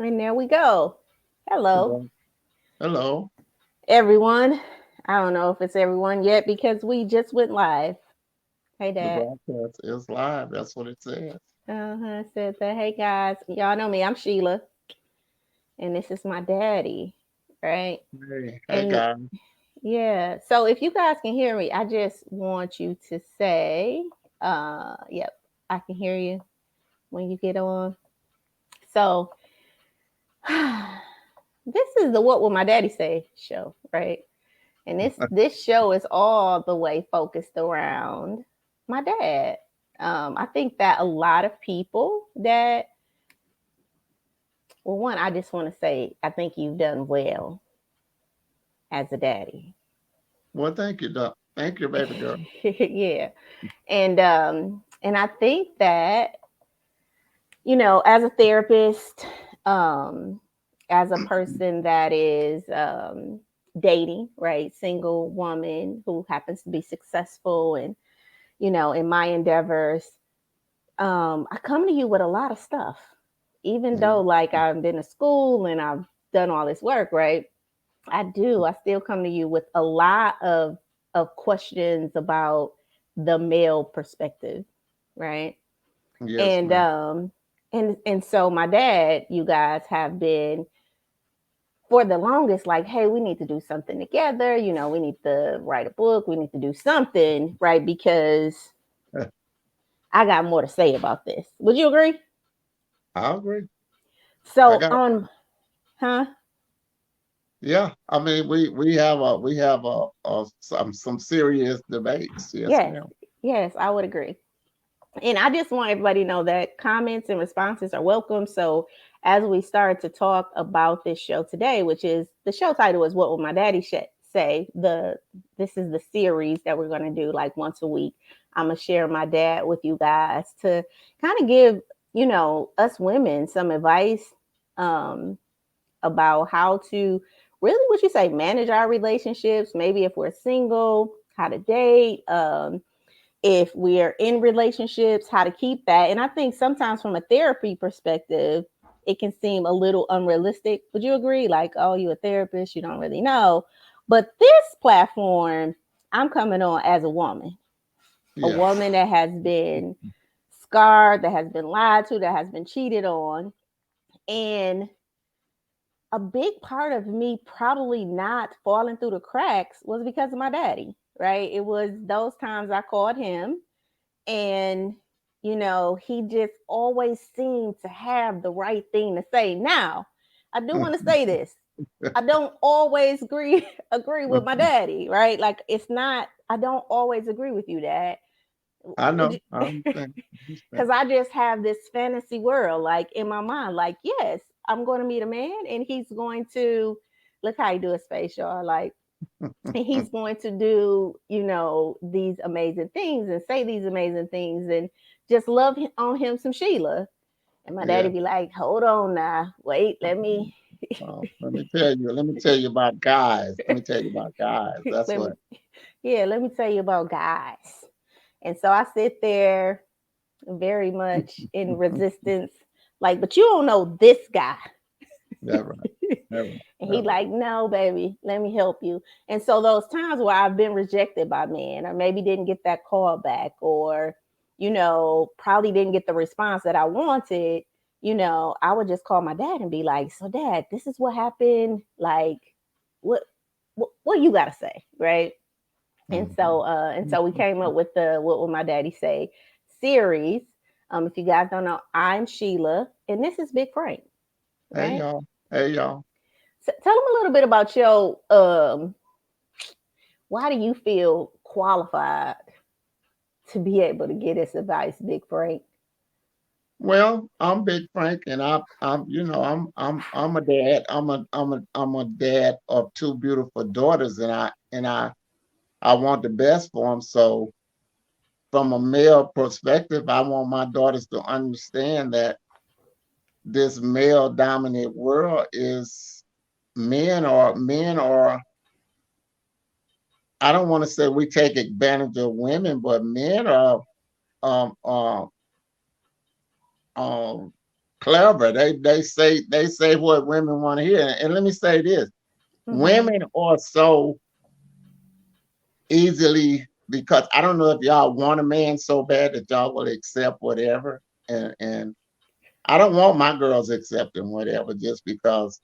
And there we go. Hello, Hello. Hello. everyone. I don't know if it's everyone yet because we just went live. Hey, The Dad. broadcast is live. That's what it says. Said that. Hey, guys. Y'all know me. I'm Sheila, and this is my daddy, right? Hey, And guys. yeah, so if you guys can hear me, I just want you to say, yep, I can hear you when you get on. So, this is the What Will My Daddy Say show, right? And this show is all the way focused around my dad. I think that a lot of people that, well, one, I just want to say I think you've done well as a daddy. Well, thank you, Doc. Thank you, baby girl. Yeah, and I think that as a therapist, um, as a person that is dating, right, single woman who happens to be successful and in my endeavors, I come to you with a lot of stuff, even Yeah. though like I've been to school and I've done all this work, right? I still come to you with a lot of questions about the male perspective, right? Yes, And ma'am. so my dad, you guys have been for the longest like, hey, we need to do something together, we need to write a book, we need to do something, right? Because I got more to say about this. Would you agree? I agree. I So got. on, huh? Yeah. I mean, we have some serious debates. Yes, Yes, ma'am. yes, I would agree. And I just want everybody to know that comments and responses are welcome. So as we start to talk about this show today, which is the show title is What Will My Daddy Say? This is the series that we're going to do like once a week. I'm going to share my dad with you guys to kind of give, us women some advice um, about how to really, what you say, manage our relationships. Maybe if we're single, how to date. If we're in relationships, how to keep that. And I think sometimes from a therapy perspective, it can seem a little unrealistic. Would you agree? Like, oh, you're a therapist, you don't really know. But this platform, I'm coming on as a Yeah. woman that has been scarred, that has been lied to, that has been cheated on. And a big part of me probably not falling through the cracks was because of my daddy, right? It was those times I called him and he just always seemed to have the right thing to say. Now I do want to say this, I don't always agree with my daddy, right? Like, it's not, I don't always agree with you, Dad. I Would know. you? I understand. I understand. Because I just have this fantasy world like in my mind, like, yes, I'm going to meet a man and he's going to look how he do his face, y'all, like, and he's going to do these amazing things and say these amazing things and just love on him some Sheila. And my daddy Yeah. be like, hold on now, wait, let me Let me tell you. Let me tell you about guys. Let me tell you about guys. That's let me what. yeah, let me tell you about guys. And so I sit there very much in resistance, like, but you don't know this guy. Never. Never. And he Never. like, no, baby, let me help you. And so those times where I've been rejected by men, or maybe didn't get that call back, or probably didn't get the response that I wanted, I would just call my dad and be like, so Dad, this is what happened. Like, what what you gotta say, right? Mhm. And so we came up with the What Will My Daddy Say series. If you guys don't know, I'm Sheila, and this is Big Frank, Hey right? y'all. Hey y'all. So tell them a little bit about your why do you feel qualified to be able to get this advice, Big Frank? Well, I'm Big Frank, and I'm a dad. I'm a dad of two beautiful daughters, and I want the best for them. So, from a male perspective, I want my daughters to understand that this male dominant world is men are. I don't want to say we take advantage of women, but men are um um um clever. They say what women want to hear. And let me say this: Mhm. women are so easily, because I don't know if y'all want a man so bad that y'all will accept whatever. And I don't want my girls accepting whatever just because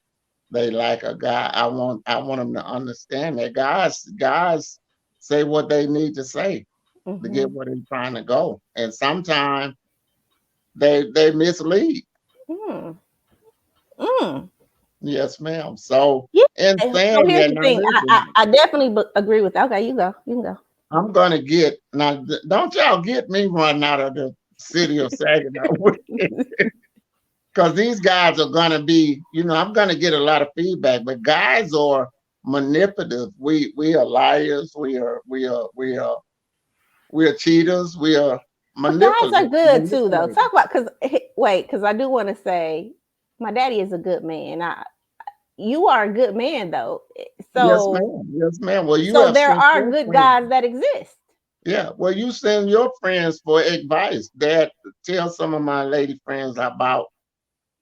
they like a guy. I want them to understand that guys say what they need to say to get Mhm. where they're trying to go. And sometimes they mislead. Mm. Mm. Yes, ma'am. So Yeah. in So saying here's that, the now thing. listen, I definitely agree with that. Okay, you go. You can go. I'm gonna get now. Don't y'all get me running out of the city of Saginaw because these guys are gonna be. I'm gonna get a lot of feedback, but guys are manipulative. We are liars. We are cheaters. We are But guys are manipulative. good too, though. Manipulators. Talk about because wait, because I do want to say my daddy is a good man. You are a good man though. Yes, So ma'am. Yes, ma'am. Well, you so have there sent are your good friends. guys that exist. Yeah. Well, you send your friends for advice. That tell some of my lady friends about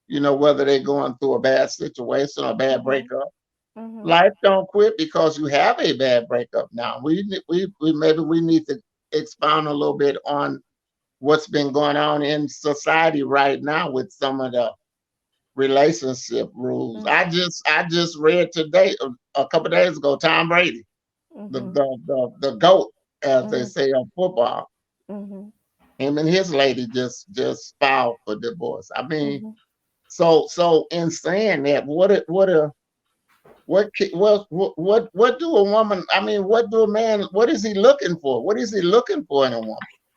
whether they're going through a bad situation or a bad Mhm. breakup. Mhm. Life don't quit because you have a bad breakup. Now we maybe we need to expound a little bit on what's been going on in society right now with some of the relationship rules. Mhm. I just read today, a couple of days ago, Tom Brady, the Mhm. the the, the goat, as they Mhm. say on football. Mhm. Him and his lady just filed for divorce. I mean, Mhm. so in saying that, what do a woman? I mean, what do a man? What is he looking for? What is he looking for in a woman?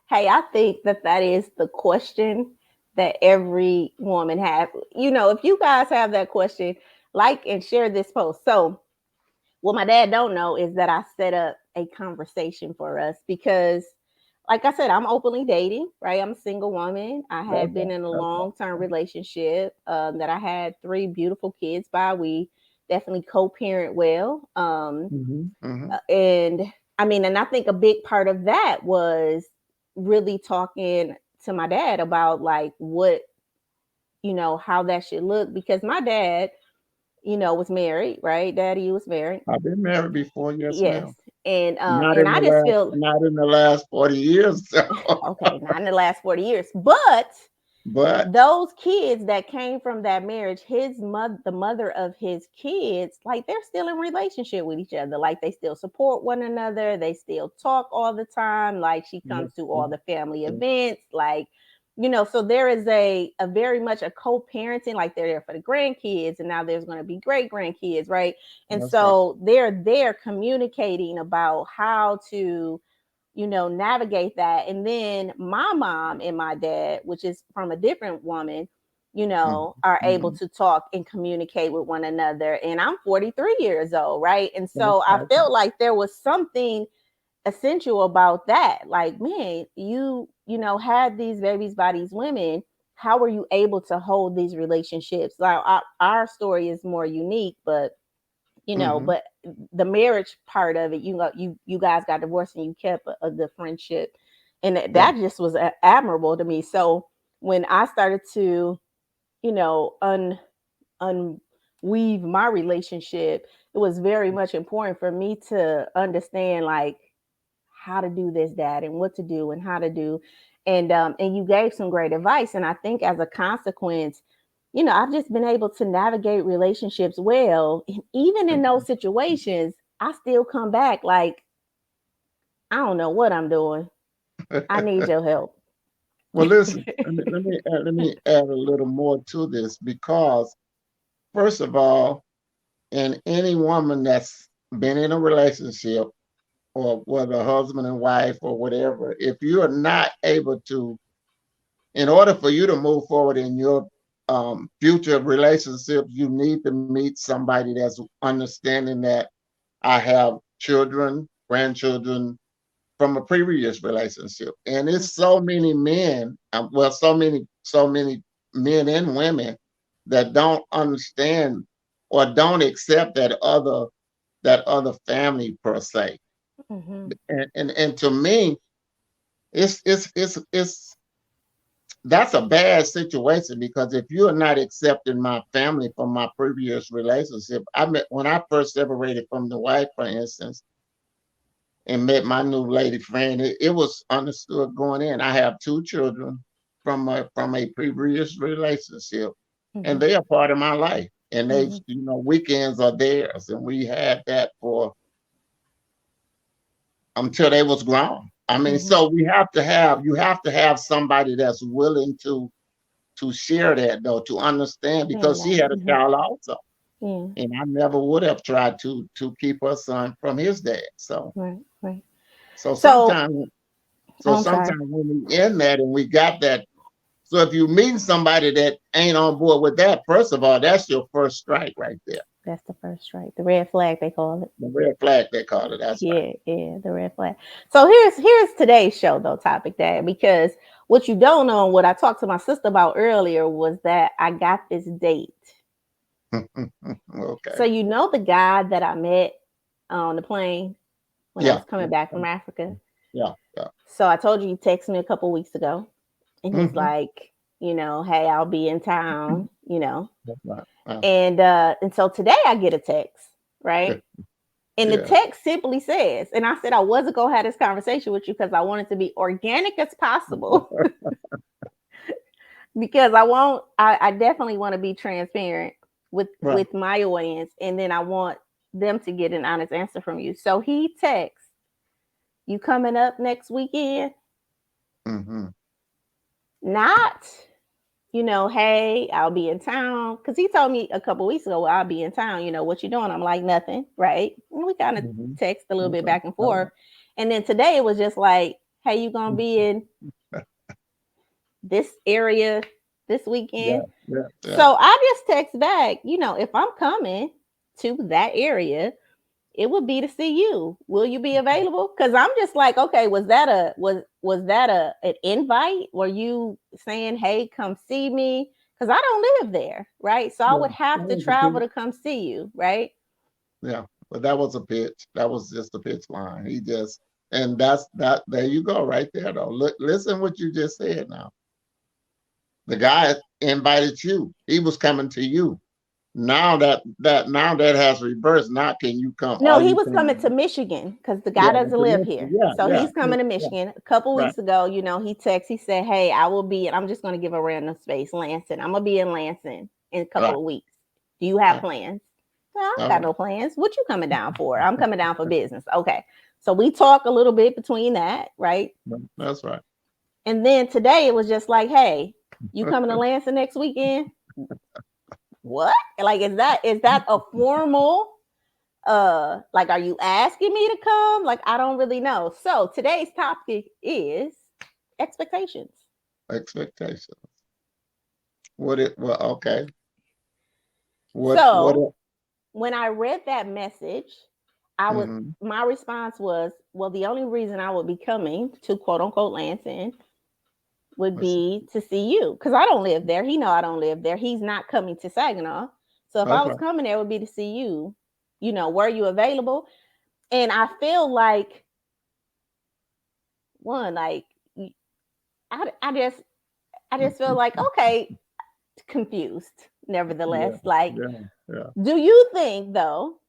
Hey, I think that is the question that every woman have. If you guys have that question, like and share this post. So what my dad don't know is that I set up a conversation for us because like I said, I'm openly dating, right? I'm a single woman. I had Okay, been in a okay. long-term relationship that I had three beautiful kids by. We definitely co-parent well. And I mean, and I think a big part of that was really talking to my dad about like what, how that should look because my dad, was married, right? Daddy was married. I've been married before, yes, Yes. ma'am. Not And in I the just last, feel not in the last 40 years. okay, not in the last 40 years, but But those kids that came from that marriage, the mother of his kids, like they're still in relationship with each other. Like they still support one another. They still talk all the time. Like she yes, comes to all yes, the family yes, events. Like, so there is a very much a co-parenting, like they're there for the grandkids, and now there's going to be great grandkids, right? And that's right. so they're there communicating about how to navigate that. And then my mom and my dad, which is from a different woman, Mhm, are able mhm. to talk and communicate with one another. And I'm 43 years old, right? And so I Okay. felt like there was something essential about that. Like, man, had these babies by these women. How were you able to hold these relationships? Like our story is more unique, Hmm. but the marriage part of it, you guys got divorced and you kept a good friendship, and Yeah. that just was admirable to me. So when I started to, you know, un unweave my relationship, it was very much important for me to understand like how to do this, dad, and what to do and how to do. And you gave some great advice. And I think as a consequence, I've just been able to navigate relationships well. And even in those situations, I still come back like, I don't know what I'm doing. I need your help. Well, listen. Let me add a little more to this because first of all, in any woman that's been in a relationship or whether husband and wife or whatever, if you are not able to, in order for you to move forward in your future relationships, you need to meet somebody that's understanding that I have children, grandchildren from a previous relationship, and it's so many men, well, so many men and women that don't understand or don't accept that other family per se, Hmm. and to me, it's that's a bad situation because if you're not accepting my family from my previous relationship, when I first separated from the wife, for instance, and met my new lady friend, it was understood going in. I have two children from a previous relationship, and Mm-hmm. they are part of my life. And they, Mm-hmm. weekends are theirs, and we had that for until they was grown. I mean, Mm-hmm. so you have to have somebody that's willing to share that though, to understand Saying because she that. had a Mm-hmm. child also. Yeah. And I never would have tried to keep her son from his dad. So Right. Right. so So, sometimes so I'm sorry. sometimes when we in that and we got that, so if you meet somebody that ain't on board with that, first of all, that's your first strike right there. That's the first strike. The red flag they call it. The red flag they call it. That's right. Yeah, yeah, the red flag. So here's today's show though topic, Dad, because what you don't know and what I talked to my sister about earlier was that I got this date. So Okay. you know the guy that I met on the plane when I Yeah. was coming Yeah. back from Africa. Yeah. Yeah. So I told you he texted me a couple weeks ago, and he's Mm-hmm. like, hey, I'll be in town. That's right. And so today I get a text, right? And the Yeah. text simply says, and I said I wasn't gonna have this conversation with you because I want it to be organic as possible. Because I definitely want to be transparent with Right. my audience, and then I want them to get an honest answer from you. So he texts, you coming up next weekend? Mm-hmm. Not, hey, I'll be in town. Cause he told me a couple weeks ago, well, I'll be in town. What you doing? I'm like, nothing, right? And we kind of Mm-hmm. text a little bit Okay. back and All forth. right. And then today it was just like, hey, you gonna be in this area this Yeah. weekend? Yeah. Yeah. So I just text back, if I'm coming to that area, it would be to see you. Will you be available? Because I'm just like, okay, was that a an invite? Were you saying, hey, come see me? Because I don't live there, right? So I Yeah. would have That to was a travel pitch. to come see you, right? Yeah. But that was a pitch. That was just a pitch line. He just and that's that. There you go, right there. Though. Look, listen what you just said. Now the guy invited you. He was coming to you. Now that has reversed. Now can you come? No, Are he you was coming to coming? Michigan because the guy Yeah. doesn't live here. Yeah. So Yeah. he's coming to Yeah. Michigan. A couple Right. weeks ago, he said, hey, I will be, and I'm just going to give a random space, Lansing. I'm going to be in Lansing in a couple Right. of weeks. Do you have Right. plans? No, I don't All got right. no plans. What you coming down for? I'm coming down for business. Okay. So we talk a little bit between that, right? That's right. And then today it was just like, hey, you coming to Lansing next weekend? What? Like, is that a formal like, are you asking me to come? Like, I don't really know. So today's topic is expectations. Expectation. What it? Well, okay. What So it? when I read that message, I was Mm-hmm. my response was, well, the only reason I would be coming to quote unquote Lansing would Let's see. be to see you because I don't live there. He know I don't live there. He's not coming to Saginaw. So if I That's was right. coming there, it would be to see you. Were you available? And I feel like one, like I just feel like okay, confused. Nevertheless, Yeah. like, Yeah. Yeah. do you think though?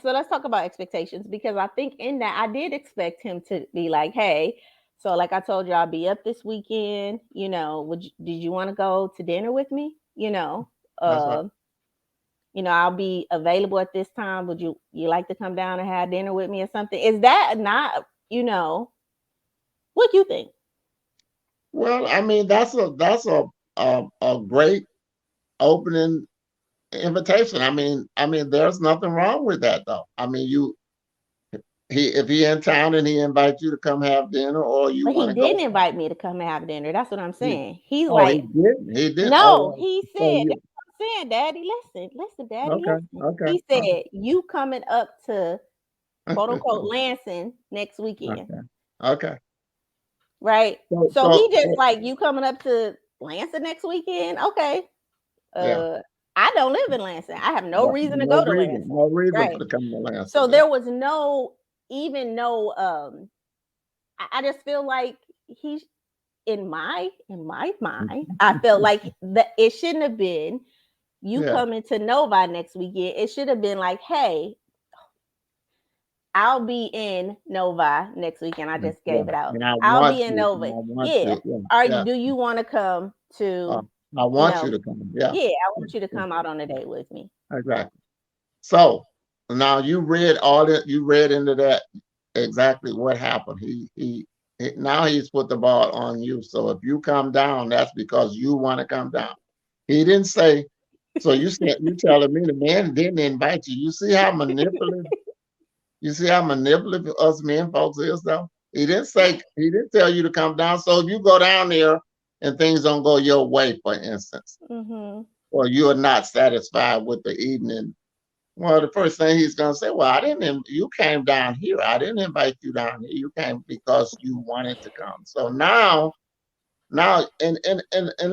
So let's talk about expectations because I think in that I did expect him to be like, hey, so like I told you, I'll be up this weekend. Did you want to go to dinner with me? That's right. Uh, I'll be available at this time. Would you like to come down and have dinner with me or something? Is that not, what do you think? Well, I mean, that's a great opening invitation. I mean, there's nothing wrong with that, though. I mean, he if he in town and he invites you to come have dinner, or you But he want to go. didn't invite me to come and have dinner. That's what I'm He, saying. He's oh, he like, didn't. He did. Oh, no, well. he So said, you that's what I'm saying, Daddy. Listen, Daddy, okay? listen. Okay. He Okay. said, you coming up to quote unquote Lansing next weekend, Okay. Okay. right? So So he so just so like, you coming up to Lansing next weekend? Okay. yeah. Uh, I don't live in Lansing. I have no No, reason to no go to reason. Lansing, No reason for right? to come to Lansing. So Yeah. there was no, even no, I just feel like he in my mind, I felt like that it shouldn't have been you Yeah, coming to Novi next weekend. It should have been like, hey, I'll be in Novi next weekend. I just yeah. gave it out. And I I'll want be in you, and Nova. I want Yeah. you. Yeah, yeah. Do you want to come Uh, to, I you want you know, to come. Yeah, yeah, I yeah, want you to yeah. come out on a date with me. Exactly. So now you read all that. You read into that exactly what happened. Now he's put the ball on you. So if you come down, that's because you want to come down. He didn't say. So you telling me the man didn't invite you. You see how manipulative. You see how manipulative us men folks is though. He didn't tell you to come down. So if you go down there and things don't go your way, for instance, Mm-hmm. or you're not satisfied with the evening, well, the first thing he's gonna say, well, you came down here. I didn't invite you down here. You came because you wanted to come. So now, and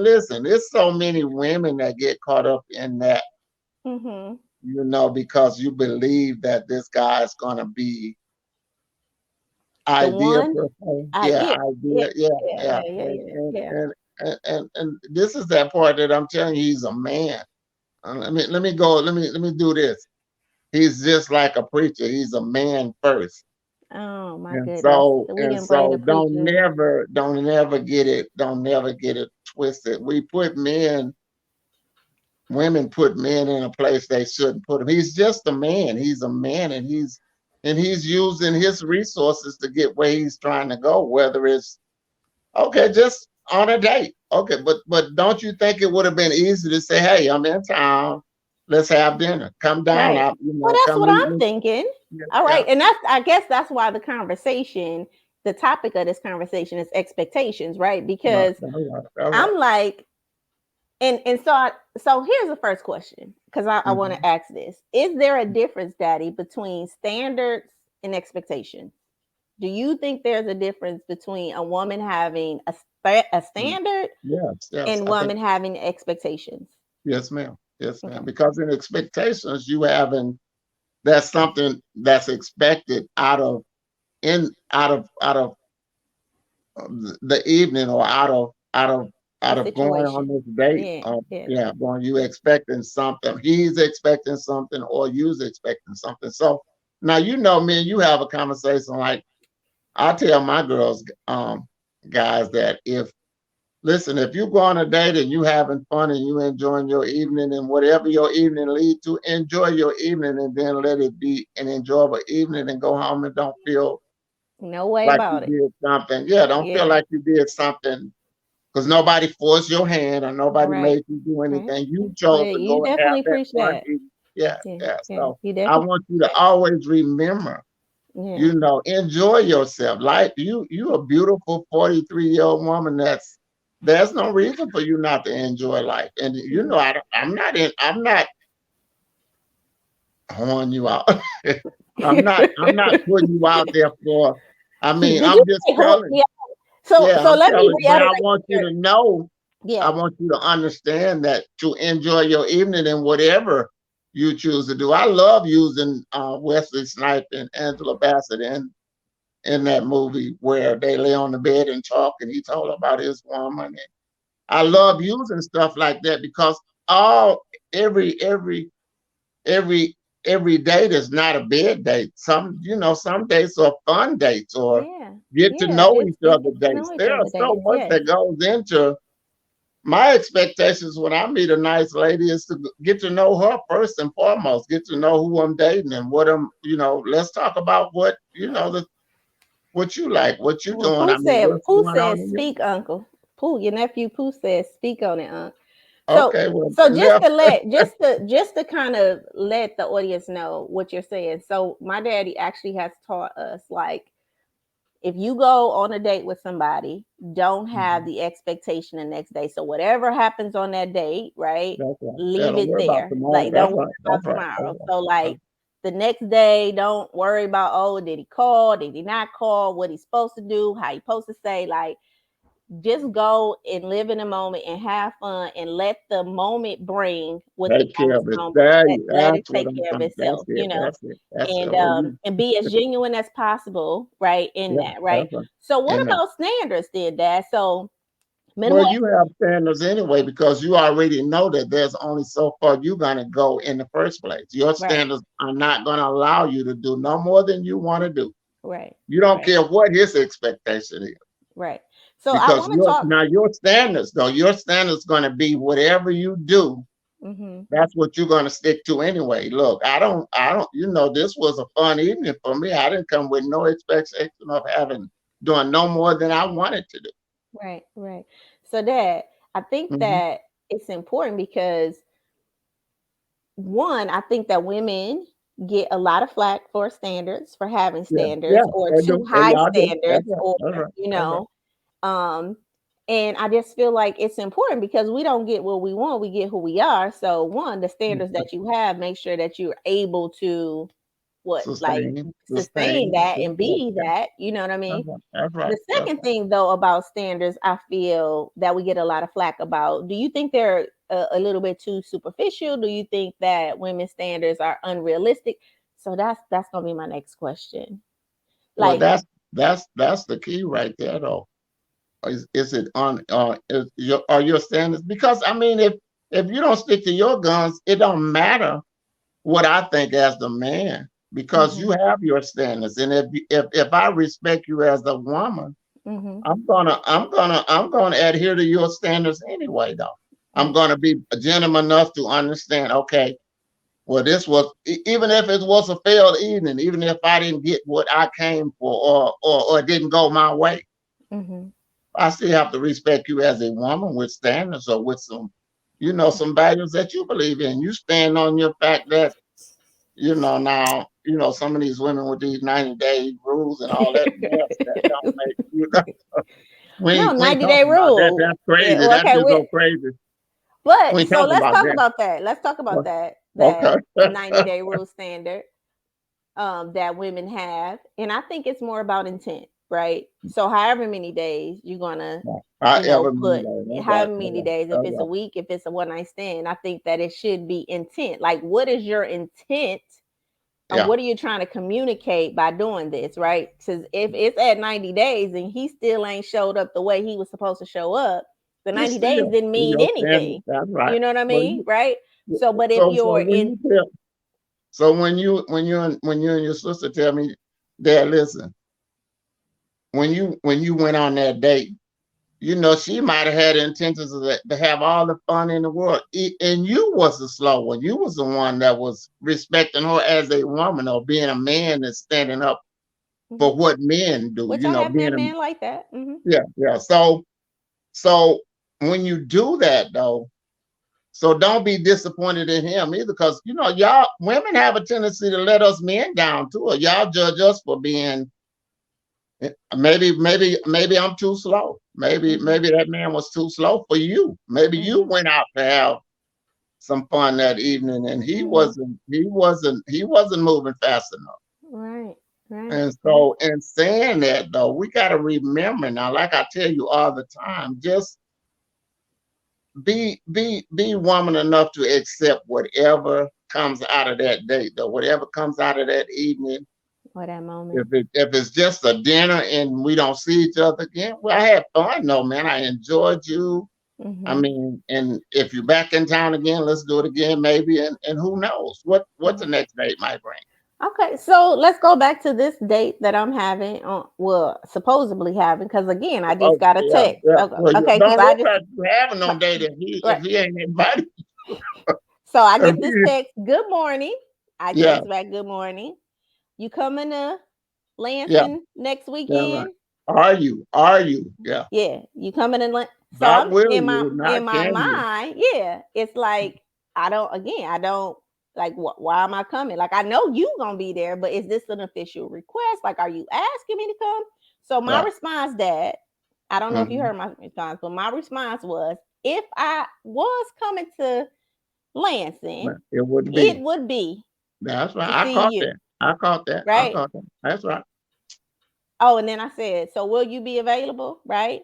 listen, there's so many women that get caught up in that, Mm-hmm. because you believe that this guy's gonna be The idea one, per se. Yeah, yeah, yeah, idea. Yeah, yeah, yeah. yeah, yeah, And yeah, and yeah. and and this is that part that I'm telling you, he's a man. Let me go. Let me do this. He's just like a preacher. He's a man first. Oh my And goodness. so We and didn't bring the so preacher. don't never get it twisted. Women put men in a place they shouldn't put him. He's just a man. He's a man, and he's using his resources to get where he's trying to go, whether it's okay, just on a date. Okay, but don't you think it would have been easy to say, "Hey, I'm in town. Let's have dinner. Come down. Right. Well, that's Come what meet I'm me." thinking. Yeah, All yeah. right. And I guess that's why the topic of this conversation is expectations, right? Right, Because all right, all right. I'm like, so here's the first question, because I want Mhm. to ask this. Is there a difference, Daddy, between standards and expectations? Do you think there's a difference between a woman having a Mm. standard Yes, yes. and I think woman having expectations? yes, ma'am. Yes, ma'am. Okay. Because in expectations, that's something that's expected out of the evening, or The out of going on situation. this date. Yeah. Yeah. Yeah, going you expecting something. He's expecting something, or you's expecting something. So now me and you have a conversation like I tell my girls, guys, that if you go on a date and you having fun and you enjoying your evening and whatever your evening lead to, enjoy your evening and then let it be an enjoyable evening and go home and don't feel No way like you about it. did something. Yeah, don't feel Yeah. like you did something because nobody forced your hand or nobody Right. made you do Right. anything. You Well, chose to you go and have definitely that preach fun that. evening. Yeah, Yeah. yeah. Yeah. So You I definitely want you to preach always remember, that. Yeah. enjoy yourself. Like you a beautiful 43-year-old woman there's no reason for you not to enjoy life. And Yeah. I'm not horning you out. I'm not putting you out there for Did you I'm just say hold telling. me up? So Yeah, so I'm let me telling, but reiterate I want you here. to know, I Yeah. want you to understand that to enjoy your evening in whatever you choose to do. I love using Wesley Snipes and Angela Bassett in that movie where they lay on the bed and talk, and he told about his woman. And I love using stuff like that because all every every every every date is not a bed date. Some dates are fun dates or Yeah. get to Yeah. know each Just other get to dates. know each There are other so dates. much Yeah. that goes into my expectations when I meet a nice lady is to get to know her first and foremost, get to know who I'm dating and let's talk about what you like, what you Well, doing. I mean, what's Pooh going on says, in your speak, Uncle. Pooh, your nephew Pooh says, speak on it, Unc. So okay, well, so just left. to let just to kind of let the audience know what you're saying. So my daddy actually has taught us, like, if you go on a date with somebody, don't have Mhm. the expectation the next day. So whatever happens on that date, right? That's right. Yeah, Leave don't it worry about there. tomorrow. Like, That's don't right. worry about That's right. That's tomorrow. right. So like the next day, don't worry about, oh, did he call? Did he not call? What he's supposed to do? How he supposed to say? Like, just go and live in the moment and have fun and let the moment bring what the Take care of next it. moment. There let, you. let it That's what take I'm care of saying. That's itself, it. That's it. That's it. and Oh, you. be as genuine as possible, right, in Yeah. that, right? That's right. So what Amen. about standards then, Dad? So Well, Minimal. you have standards anyway because you already know that there's only so far you're going to go in the first place. Your Right. standards are not going to allow you to do no more than you want to do. Right. You don't Right. care what his expectation is Right. So I because want to talk. your standards, though, your standards going to be whatever you do. Hmm. That's what you're going to stick to anyway. Look, this was a fun evening for me. I didn't come with no expectation of doing no more than I wanted to do. Right. Right. So Dad, I think Hmm. that it's important because one, I think that women get a lot of flack for standards, for having Yeah, yeah, standards, or they too do. They high all do. That's standards, right. or That's right. you That's right. know, um, and I just feel like it's important because we don't get what we want, we get who we are. So one, the standards that you have, make sure that you're able to what like sustain Sustain. that Yeah, and yeah, be yeah. that, you know what I mean? That's right. That's right. The That's second right. thing, though, about standards, I feel that we get a lot of flack about. Do you think they're a little bit too superficial? Do you think that women's standards are unrealistic? So that's gonna be my next question. Well, Like, that's the key right there, though. Is it on? Are your standards? Because I mean, if you don't stick to your guns, it don't matter what I think as the man because you mm-hmm, have your standards, and if I respect you as a woman, mm-hmm, I'm gonna adhere to your standards anyway, though. I'm mm, gonna be a gentleman enough to understand. Okay, well, this was even if it was a failed evening, even if I didn't get what I came for, or it didn't go my way, mm-hmm. I still have to respect you as a woman with standards or with some values that you believe in. You stand on your fact that now some of these women with these 90-day rules and all that mess that don't make we No, ain't, we ain't 90-day talking about that. rule. That's Yeah, crazy. well, That's okay, just so crazy. We but ain't so talking let's about talk that. about that. Let's talk about Well, that okay. 90-day rule standard. That women have. And I think it's more about intent, right? So, however many days you're going to, I ever mean put, that. That's right. however That's many right. days, if That's it's a right. week, if it's a one night stand, I think that it should be intent. Like, what is your intent? And Yeah. what are you trying to communicate by doing this, right? Because if it's at 90 days and he still ain't showed up the way he was supposed to show up, the It's 90 days still didn't mean your standard. anything. That's right. You know what I But mean? Right? So, but if so you're when in, you tell so when you and your sister tell me, Dad, listen, when you went on that date, she might have had intentions to have all the fun in the world. And you was the slow one. You was the one that was respecting her as a woman or being a man that's standing up mhm, for what men do, which I have being met a men like that. yeah, yeah. So when you do that though, so don't be disappointed in him either, because y'all women have a tendency to let us men down too. Or y'all judge us for being maybe I'm too slow. Maybe Hmm. maybe that man was too slow for you. Maybe you Hmm. went out to have some fun that evening and he Hmm. wasn't he wasn't he wasn't moving fast enough. Right, right, And right. so in saying that though, we got to remember now, like I tell you all the time, just be woman enough to accept whatever comes out of that date, though, whatever comes out of that evening. Or that If moment. it's just a dinner and we don't see each other again, well, I had fun, no man. I enjoyed you. I Hmm. mean, and if you're back in town again, let's do it again, maybe. And who knows what the next date might bring. Okay, so let's go back to this date that I'm having on, well, supposedly having, because again, I just Oh got a yeah, text. yeah. Okay, Well, you okay, because don't I look just like you having no date if he right. if he ain't invited. So I If get this he, text. Good morning. I yeah, text back. Good morning. You coming to yeah, Lansing next yeah, right. weekend? Are you? Are you? Yeah. Yeah, you coming in. So Not I'm will in my you, not can you. mind. Yeah, it's like I don't. Again, I don't like. Why am I coming? Like I know you gonna be there, but is this an official request? Like, are you asking me to come? So my Yeah. response, Dad. I don't know if you Hmm. heard my response, but my response was, if I was coming to Lansing, It would it be. would be That's right. to I see caught you, that. I caught that. I right? caught that. That's right. Oh, and then I said, "So will you be available?" Right.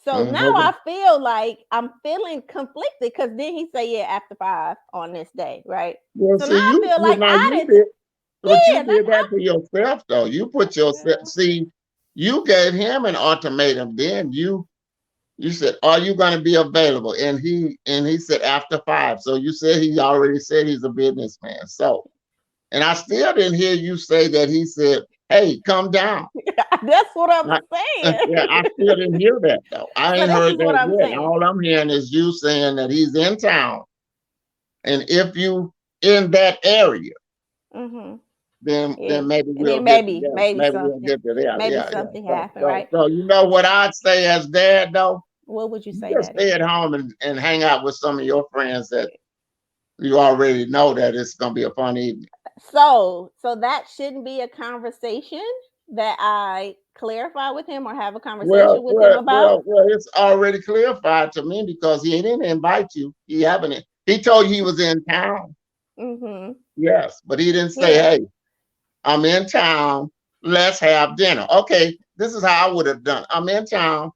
So now Well, I feel like I'm feeling conflicted because then he say, "Yeah, after 5 on this day." Right. So now see, I feel like now I you didn't. did, but you Yeah, like did that to yourself, though. You put yourself. I, See, you gave him an ultimatum. Then You said, "Are you going to be available?" And he said after 5. So you said he already said he's a businessman. So, and I still didn't hear you say that he said, "Hey, come down." That's what I'm I, saying. yeah, I still didn't hear that though. I So ain't this heard is what that I'm yet. saying. All I'm hearing is you saying that he's in town, and if you in that area, Mm-hmm. then Yeah. maybe And we'll then get together. maybe Maybe we'll something, get to there. maybe Yeah, yeah. something So, happened, so, right? so you know what I'd say as dad though? What would you You say, just Daddy? stay at home and hang out with some of your friends that you already know that it's gonna be a fun evening. So that shouldn't be a conversation that I clarify with him or have a Well, conversation with him well, about. well, well. It's already clarified to me because he didn't invite you. He haven't. He told you he was in town. Mm-hmm. Yes, but he didn't say, Yeah. "Hey, I'm in town. Let's have dinner." Okay, this is how I would have done. I'm in town.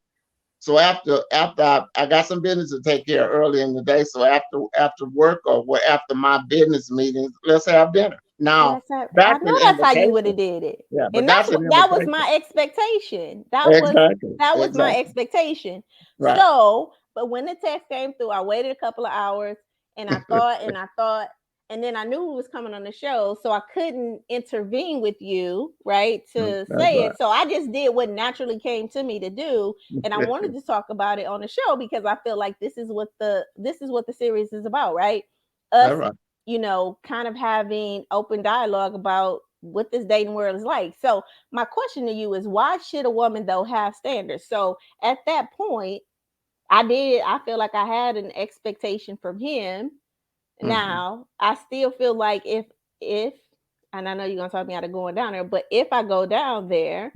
So after I got some business to take care of early in the day. So after work or after my business meetings, let's have dinner. Now Let's have. I that's know an that's how you would invitation. have did it, Yeah, but and that's that's what an that was invitation. my expectation. Exactly. That was my Exactly. expectation. Right. So, but when the text came through, I waited a couple of hours, and I thought, and then I knew it was coming on the show, so I couldn't intervene with you, right, to That's say right. it. So I just did what naturally came to me to do, and I wanted to talk about it on the show because I feel like this is what the series is about, right? Us, That's right. kind of having open dialogue about what this dating world is like. So my question to you is, why should a woman though have standards? So at that point, I feel like I had an expectation from him. Hmm. Now I still feel like if and I know you're gonna talk me out of going down there, but if I go down there,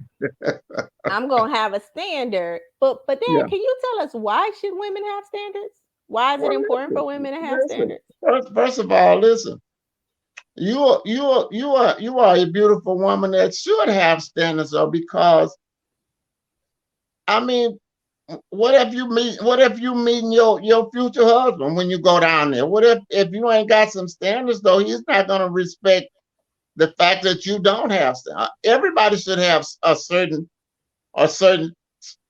I'm gonna have a standard. But Dad, Yeah. can you tell us, why should women have standards? Why is it Well, important for listen, women to have listen. standards? First of all, listen. You are a beautiful woman that should have standards, though, because I mean, what if you meeting your future husband when you go down there? What if you ain't got some standards though? He's not gonna respect the fact that you don't have standards. Everybody should have a certain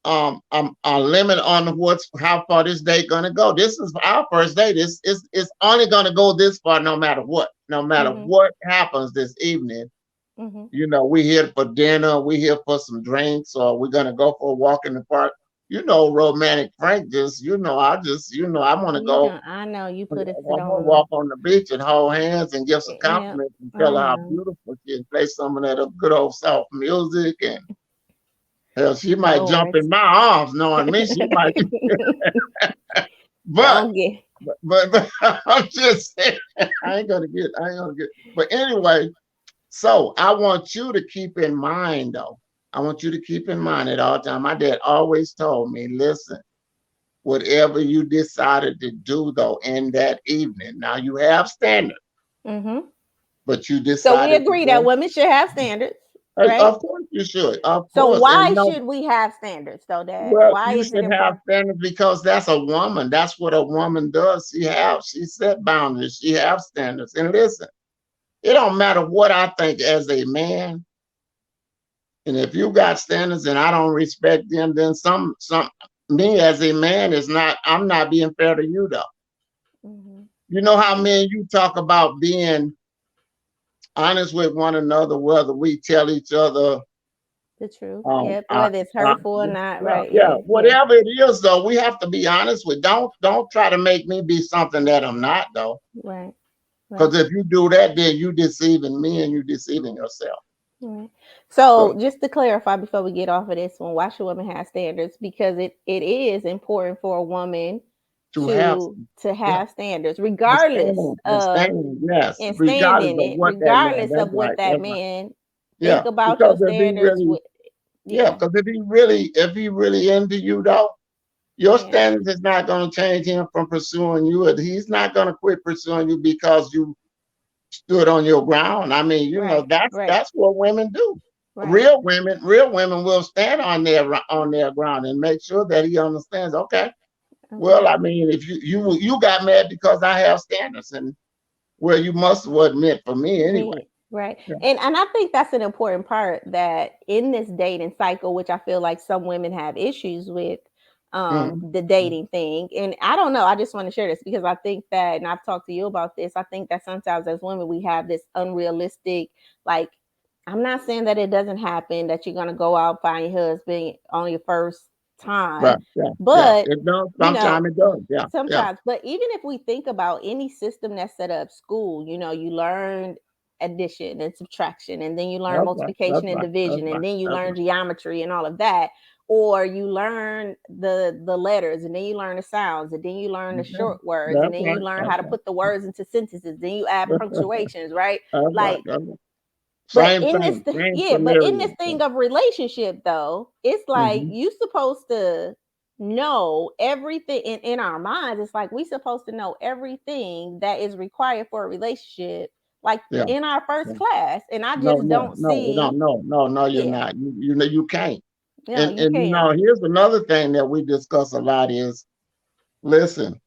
a limit on what's how far this date gonna go. This is our first date. It's only gonna go this far no matter what. No matter Mm-hmm. what happens this evening. Mm-hmm. We here for dinner, we here for some drinks, or we're gonna go for a walk in the park. Romantic Frank I want to You go. know, I know you I put a sit want to on. walk on the beach and hold hands and give some Yeah, compliments and I tell her how know. beautiful she is. Play some of that good old soft music, and hell, she might jump Lord. in my arms, knowing me. She might, but Don't get. but I'm just saying, I ain't gonna get. But anyway, so I want you to keep in mind, though. I want you to keep in mind at all times. My dad always told me, listen, whatever you decided to do, though, in that evening, now you have standards, Hmm. but you So we decided to agree that go. women should have standards, Hey, right? of course you should, of So course. And why no, should we have standards, though, Dad? well, Why you is it should have important? standards because that's a woman. That's what a woman does. She set boundaries. She have standards. And listen, it don't matter what I think as a man. And if you got standards and I don't respect them, then some me as a man is not. I'm not being fair to you though. Hmm. You know how men you talk about being honest with one another, whether we tell each other, The truth. um, Yep. uh, Whether it's uh, hurtful or not, yeah, right? yeah, Yeah. Yeah. whatever it is though, we have to be honest with. Don't try to make me be something that I'm not though. Right. Right. Because if you do that, then you deceiving me and you deceiving yourself. Right. So So just to clarify before we get off of this one, why should women have standards? Because it is important for a woman to have, to yeah, have standards, and regardless of stand, yes, and stand regardless in of it, what that man. regardless That's of what right. that That's right. man think Yeah, about because your if he standards. really, With yeah, yeah, because if he really into you though, your yeah, standards is not going to change him from pursuing you. And he's not going to quit pursuing you because you stood on your ground. I mean, right, that's right, that's what women do. right. Real women will stand on their ground and make sure that he understands. Okay, Okay. well, I mean, if you got mad because I have standards, and well, you must have wasn't meant for me anyway. Me, right. Yeah. And I think that's an important part, that in this dating cycle, which I feel like some women have issues with, Mm-hmm. the dating thing. And I don't know, I just want to share this because I think that, and I've talked to you about this, I think that sometimes as women we have this unrealistic, like, I'm not saying that it doesn't happen that you're going to go out find your husband on your first time, Right. Yeah. Yeah. but It does. you know, Sometimes it does. Yeah. Yeah. sometimes, but even if we think about any system that's set up, school, you learn addition and subtraction, and then you learn That's right. That's multiplication and right. That's division, right. and then you That's learn right. geometry and all of that, or you learn the letters, and then you learn the sounds, and then you learn the Yeah. short words, and That's then you right. learn That's how to right. put the words into sentences, then you add That's punctuations, right? right. Like, That's right. but Same in thing. Same yeah, but in this scenario. thing of relationship though, it's like Mm-hmm. you supposed to know everything in our minds. It's like we supposed to know everything that is required for a relationship, like Yeah. in our first Yeah. class. And I No, just no, don't no, no, see, no, no, no, you're yeah, not. You know you can't. no, you And can't. here's another thing that we discuss a lot is, listen,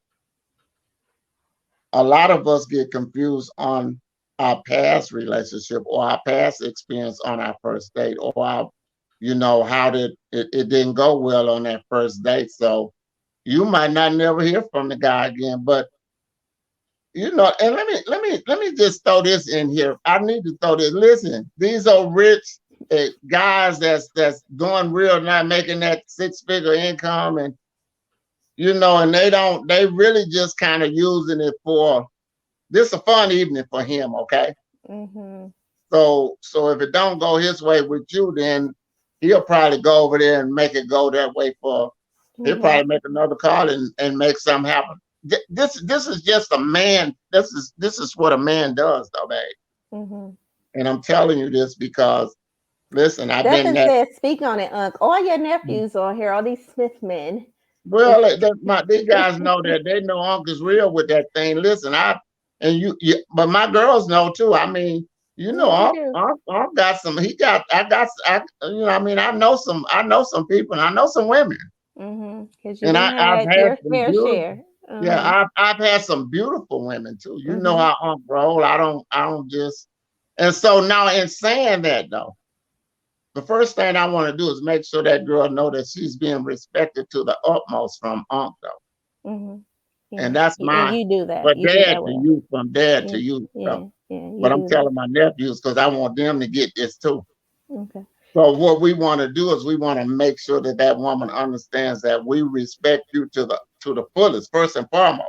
a lot of us get confused on our past relationship or our past experience on our first date, or our, how it didn't go well on that first date. So you might not never hear from the guy again. But and let me just throw this in here. I need to throw this. Listen, these are rich guys that's doing real, not making that 6-figure income, and they really just kind of using it for this a fun evening for him, okay? Mm-hmm. So if it don't go his way with you, then he'll probably go over there and make it go that way for. He'll Mm-hmm. probably make another call and make something happen. This is just a man. This is what a man does, though, babe. Mm-hmm. And I'm telling you this because listen, I've been Stephen that. said, "Speak on it, Unc. All your nephews on here, all these Smith men." Is Well, these guys know that they know Uncle's real with that thing. Listen, but my girls know too. I mean, yes, you do. Unc got some. I know some people, and I know some women, Mm-hmm. Because you and didn't I've had had your some fair beautiful. share. Yeah, Uh-huh. I've had some beautiful women too. You know Mm-hmm. how Unc roll. I don't just. And so now, in saying that though, the first thing I want to do is make sure that girl know that she's being respected to the utmost from Unc though. Mm-hmm. And Yeah. that's And my you do that. for You do dad that to well. you, from dad to Yeah. you. So, Yeah. Yeah. You but I'm do that. telling my nephews because I want them to get this too. Okay. So what we want to do is we want to make sure that that woman understands that we respect you to the fullest, first and foremost.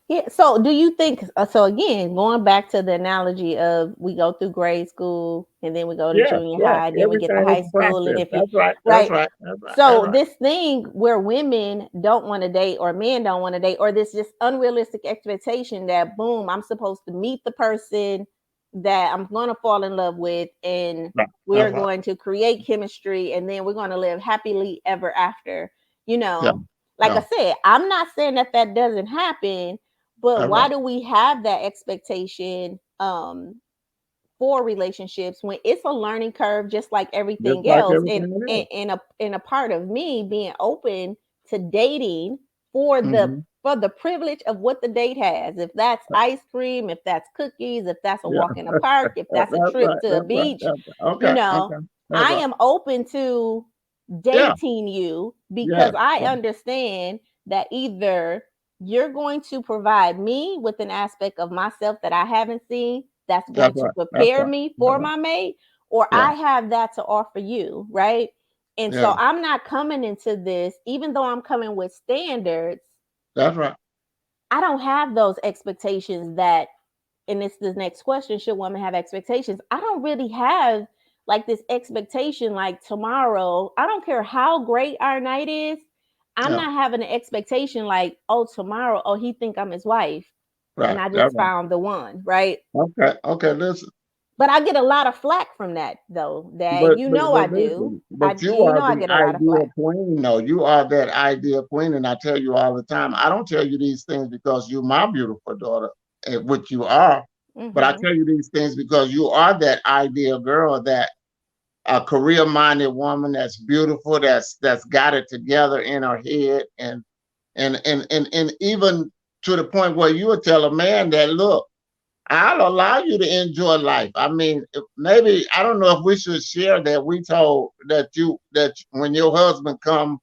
Yeah. So, do you think? So, again, going back to the analogy of we go through grade school and then we go to Yes, junior yes. high, then we get to Everything is high a school, and process. if you That's right. That's right. right. That's right. That's So, right. this thing where women don't want to date or men don't want to date, or this just unrealistic expectation that boom, I'm supposed to meet the person that I'm going to fall in love with, and Right. we're That's right. going to create chemistry, and then we're going to live happily ever after. You Yeah. know, like I Yeah. said, I'm not saying that that doesn't happen, but That's why right. do we have that expectation for relationships when it's a learning curve just like Just everything like else? and everything and, else. and a and a part of me being open to dating for the Mm-hmm. for the privilege of what the date has, if that's ice cream, if that's cookies, if that's a Yeah. walk in the park, if that's a That's trip right. to a That's right. beach, That's right. you Okay. know, Okay. That's I right. am open to Yeah. dating you because Yes. I Yeah. understand that either you're going to provide me with an aspect of myself that I haven't seen that's going That's to right. That's prepare right. me That's for right. my mate, or Yeah. I have that to offer you, right? And so Yeah. I'm not coming into this, even though I'm coming with standards, That's right. I don't have those expectations that, and it's the next question, should women have expectations? I don't really have like this expectation like tomorrow, I don't care how great our night is, I'm Yeah. not having an expectation like, oh, tomorrow, oh, he think I'm his wife and Right. I That's just right. found the one, right? Okay. Okay. Listen. But I get a lot of flack from that though, that But I do. listen. But you You are know I the get a lot of flack. ideal queen. No, you are that ideal queen, and I tell you all the time. I don't tell you these things because you're my beautiful daughter, which you are. But I Mm-hmm. tell you these things because you are that ideal girl, that a career-minded woman that's beautiful, that's got it together in her head, and even to the point where you would tell a man that, look, I'll allow you to enjoy life. I mean, maybe I don't know if we should share that we told that when your husband come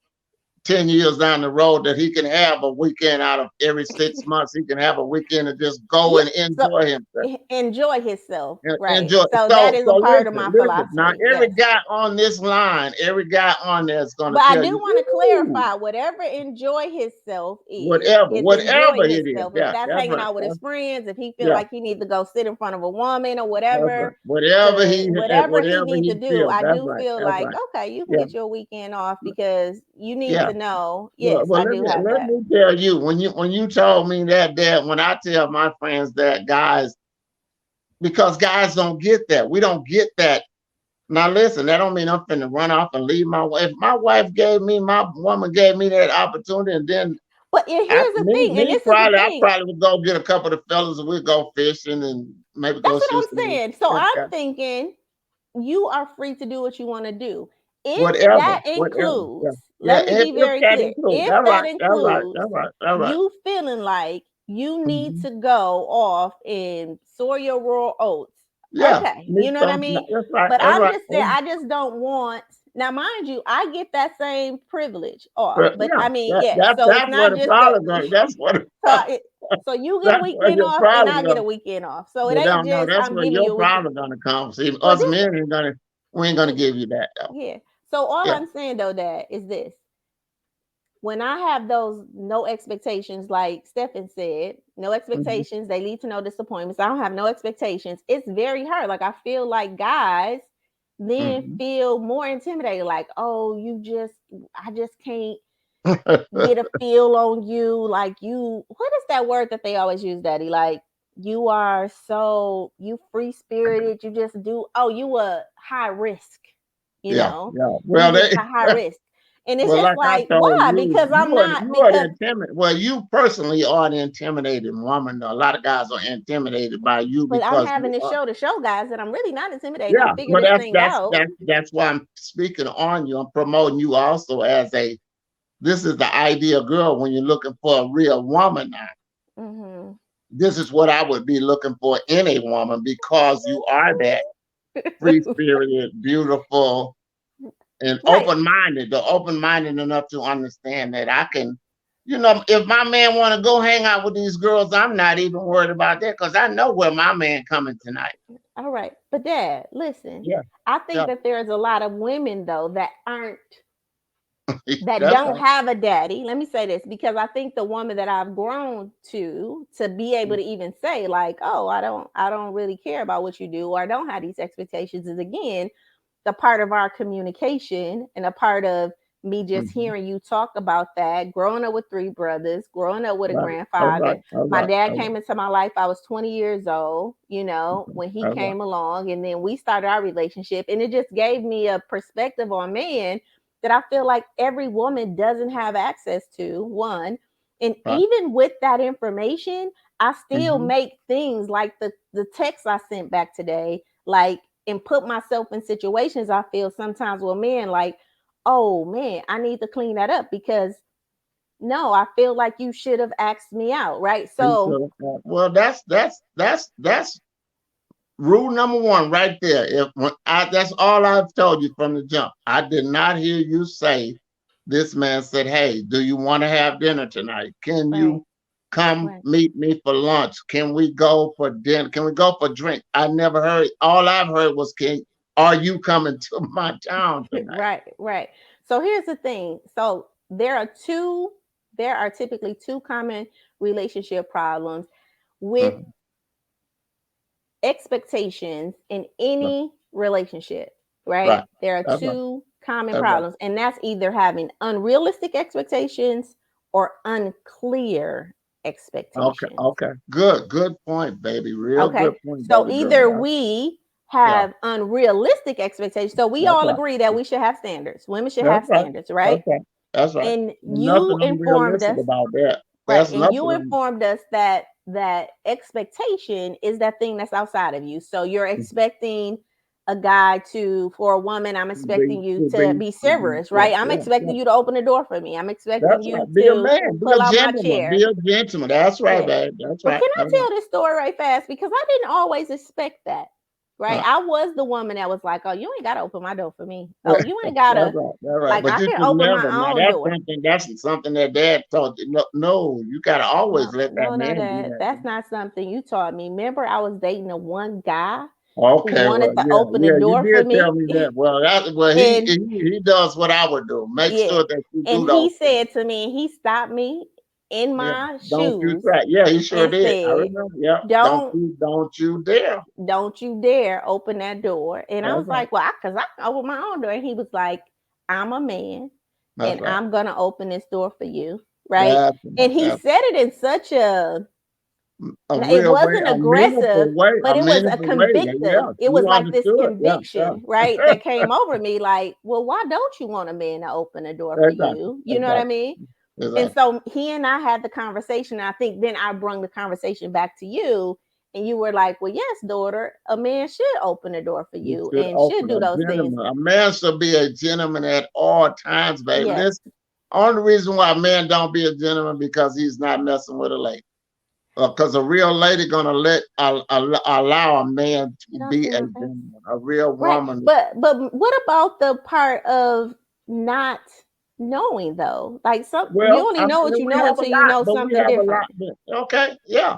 10 years down the road that he can have a weekend out of every 6 months. He can have a weekend and just go Yeah. and So enjoy himself. enjoy himself. Right. Enjoy. So that So is a so part of my listen. Now philosophy. every Yes. guy on this line, every guy on there is gonna But I tell do you, want to ooh, clarify whatever enjoy himself is whatever enjoy it is. himself. If Yeah, that's that's hanging right. out with his friends, if he feel Yeah, like he needs to go sit in front of a woman or that's right. whatever, to whatever he Whatever needs to he do, feels, I that's do right. feel That's like right. okay, you can Yeah, get your weekend off because you need yeah. to know. Well, Yes, I do have let that. me tell you, when you told me that when I tell my friends that guys, because guys don't get that. We don't get that. Now listen, that don't mean I'm finna run off and leave my wife. My wife gave me, my woman gave me that opportunity, and then But here's the thing, and this is the I thing. probably would go get a couple of the fellas and we'd go fishing and maybe That's go what shoot I'm some. saying. So I'm Yeah. thinking you are free to do what you want to do. If Whatever, that whatever. Yeah, includes, yeah. let me be If very that clear. includes, If that's that right, that's right, includes that's right, that's right. you feeling like you need Mhm. to go off and sow your raw oats, Yeah, okay, me you know what I some. mean? That's right, But that's I'm right. just saying, I just don't want, now, mind you, I get that same privilege off. But But yeah, I mean, yes. So it's that's where not the just the, problem goes. That's what so, so you get a that's where weekend your off and I problem get a goes. weekend off. So it But ain't no, just that's I'm where giving your you a weekend. problem gonna come. See, Well, us men ain't gonna, we ain't gonna give you that though. yeah. So all Yeah. I'm saying though, Dad, is this: when I have those no expectations, like Stephen said, no Mhm. expectations, they lead to no disappointments. I don't have no expectations. It's very hard. Like I feel like guys then Mhm. feel more intimidated. Like, oh, I just can't get a feel on you. Like you, what is that word that they always use, Daddy? Like you are so you free spirited. You just do. Oh, you a high risk. You Yeah, know, yeah. you Well, just high risk, and it's well, just like I like told why? you, Because I'm not. you are the Because intimidated. Well, you personally are the intimidating woman. A lot of guys are intimidated by you but I'm because having you this are. show to show guys that I'm really not intimidating. I'm Yeah, figuring but this thing out. that's why I'm speaking on you. I'm promoting you also as a. This is the ideal girl when you're looking for a real woman now. Hmm. This is what I would be looking for in a woman because you are that free spirited, beautiful, and Right. open minded enough to understand that I can, if my man want to go hang out with these girls, I'm not even worried about that because I know where my man coming tonight. All right. But Dad, listen. Yeah, I think yeah, that there's a lot of women though that that's don't right. have a daddy. Let me say this because I think the woman that I've grown to be able Mm-hmm. to even say like, "Oh, I don't really care about what you do or I don't have these expectations," is again the part of our communication and a part of me just Mm-hmm. hearing you talk about that, growing up with three brothers, growing up with a Right. That's right. grandfather. That's My right. dad That's came into my life, I was 20 years old, right. when he That's right. came along, and then we started our relationship. And it just gave me a perspective on man that I feel like every woman doesn't have access to, one. And Right. even with that information, I still Mm-hmm. make things like the text I sent back today, like and put myself in situations I feel sometimes with men like, oh man, I need to clean that up because no, I feel like you should have asked me out, right? So Well, that's rule number one right there. That's all I've told you from the jump. I did not hear you say this man said, "Hey, do you want to have dinner tonight? Can right, you come right. meet me for lunch? Can we go for dinner? Can we go for drink?" I never heard. All I've heard was, "Can are you coming to my town tonight?" Right, right. So here's the thing. So there are typically two common relationship problems with Mhm. expectations in Right, any relationship, right? right. There are That's right. two common That's right. problems, and that's either having unrealistic expectations or unclear Okay, expectations. okay. Good point, baby. Real Okay. good point, So baby girl. either we Yeah, have unrealistic expectations. So we that's all right. agree that we should have standards. Women should That's have right. standards, right? That's right. That's right. And There's you nothing informed unrealistic us. about that. Right. There's And you nothing. informed us that expectation is that thing that's outside of you. So you're expecting a guy for a woman, I'm expecting you to be chivalrous, Yeah, right? I'm yeah, yeah. expecting you to open the door for me. I'm expecting That's you right. Be a to man. Be a pull out my gentleman. Be chair. a gentleman. That's right, Yeah. babe. That's But right. can I That's right. tell this story right fast? Because I didn't always expect that. right? I was the woman that was like, "Oh, you ain't gotta open my door for me. Oh, That's you ain't gotta right. That's right. like But I you can should open never. my Now own door." that's something that Dad taught you. No, no, you gotta always No, let that no, no, man do Dad. that. That's not something you taught me. Remember, I was dating a one guy who Okay, wanted well, to yeah, open the yeah, you door for did tell me, me that. Well, and he does what I would do. Make yeah, sure that you and do he those things. said to me, and he stopped me in Yeah, my don't you shoes try. Yeah, he sure and did. I said, remember. Yeah, "Don't don't you dare. don't you dare open that door." And I That's was right. like, "Well, because I can open my own door." And he was like, "I'm a man, That's and right. I'm gonna open this door for you, right?" That's And he that's said it in such a it real way, wasn't a meaningful aggressive, way, but a it was a meaningful way. convictive. Yeah, It was you like this understood. Yeah, yeah. conviction, right? That came over me like, well, why don't you want a man to open a door for Exactly. you? You know what I Exactly. mean? And Exactly. so he and I had the conversation. And I think then I brung the conversation back to you. And you were like, well, yes, daughter, a man should open the door for You you should and should open do a those things. gentleman. A man should be a gentleman at all times, baby. Yes. Listen, only reason why a man don't be a gentleman because he's not messing with a lady. Because a real lady gonna allow a man to Get off be in a my face. gentleman. A real Right. woman. But what about the part of not knowing though? Like some you Well, only I know mean, what you we know have a until you lot, know but we something have a different. lot. Okay, yeah.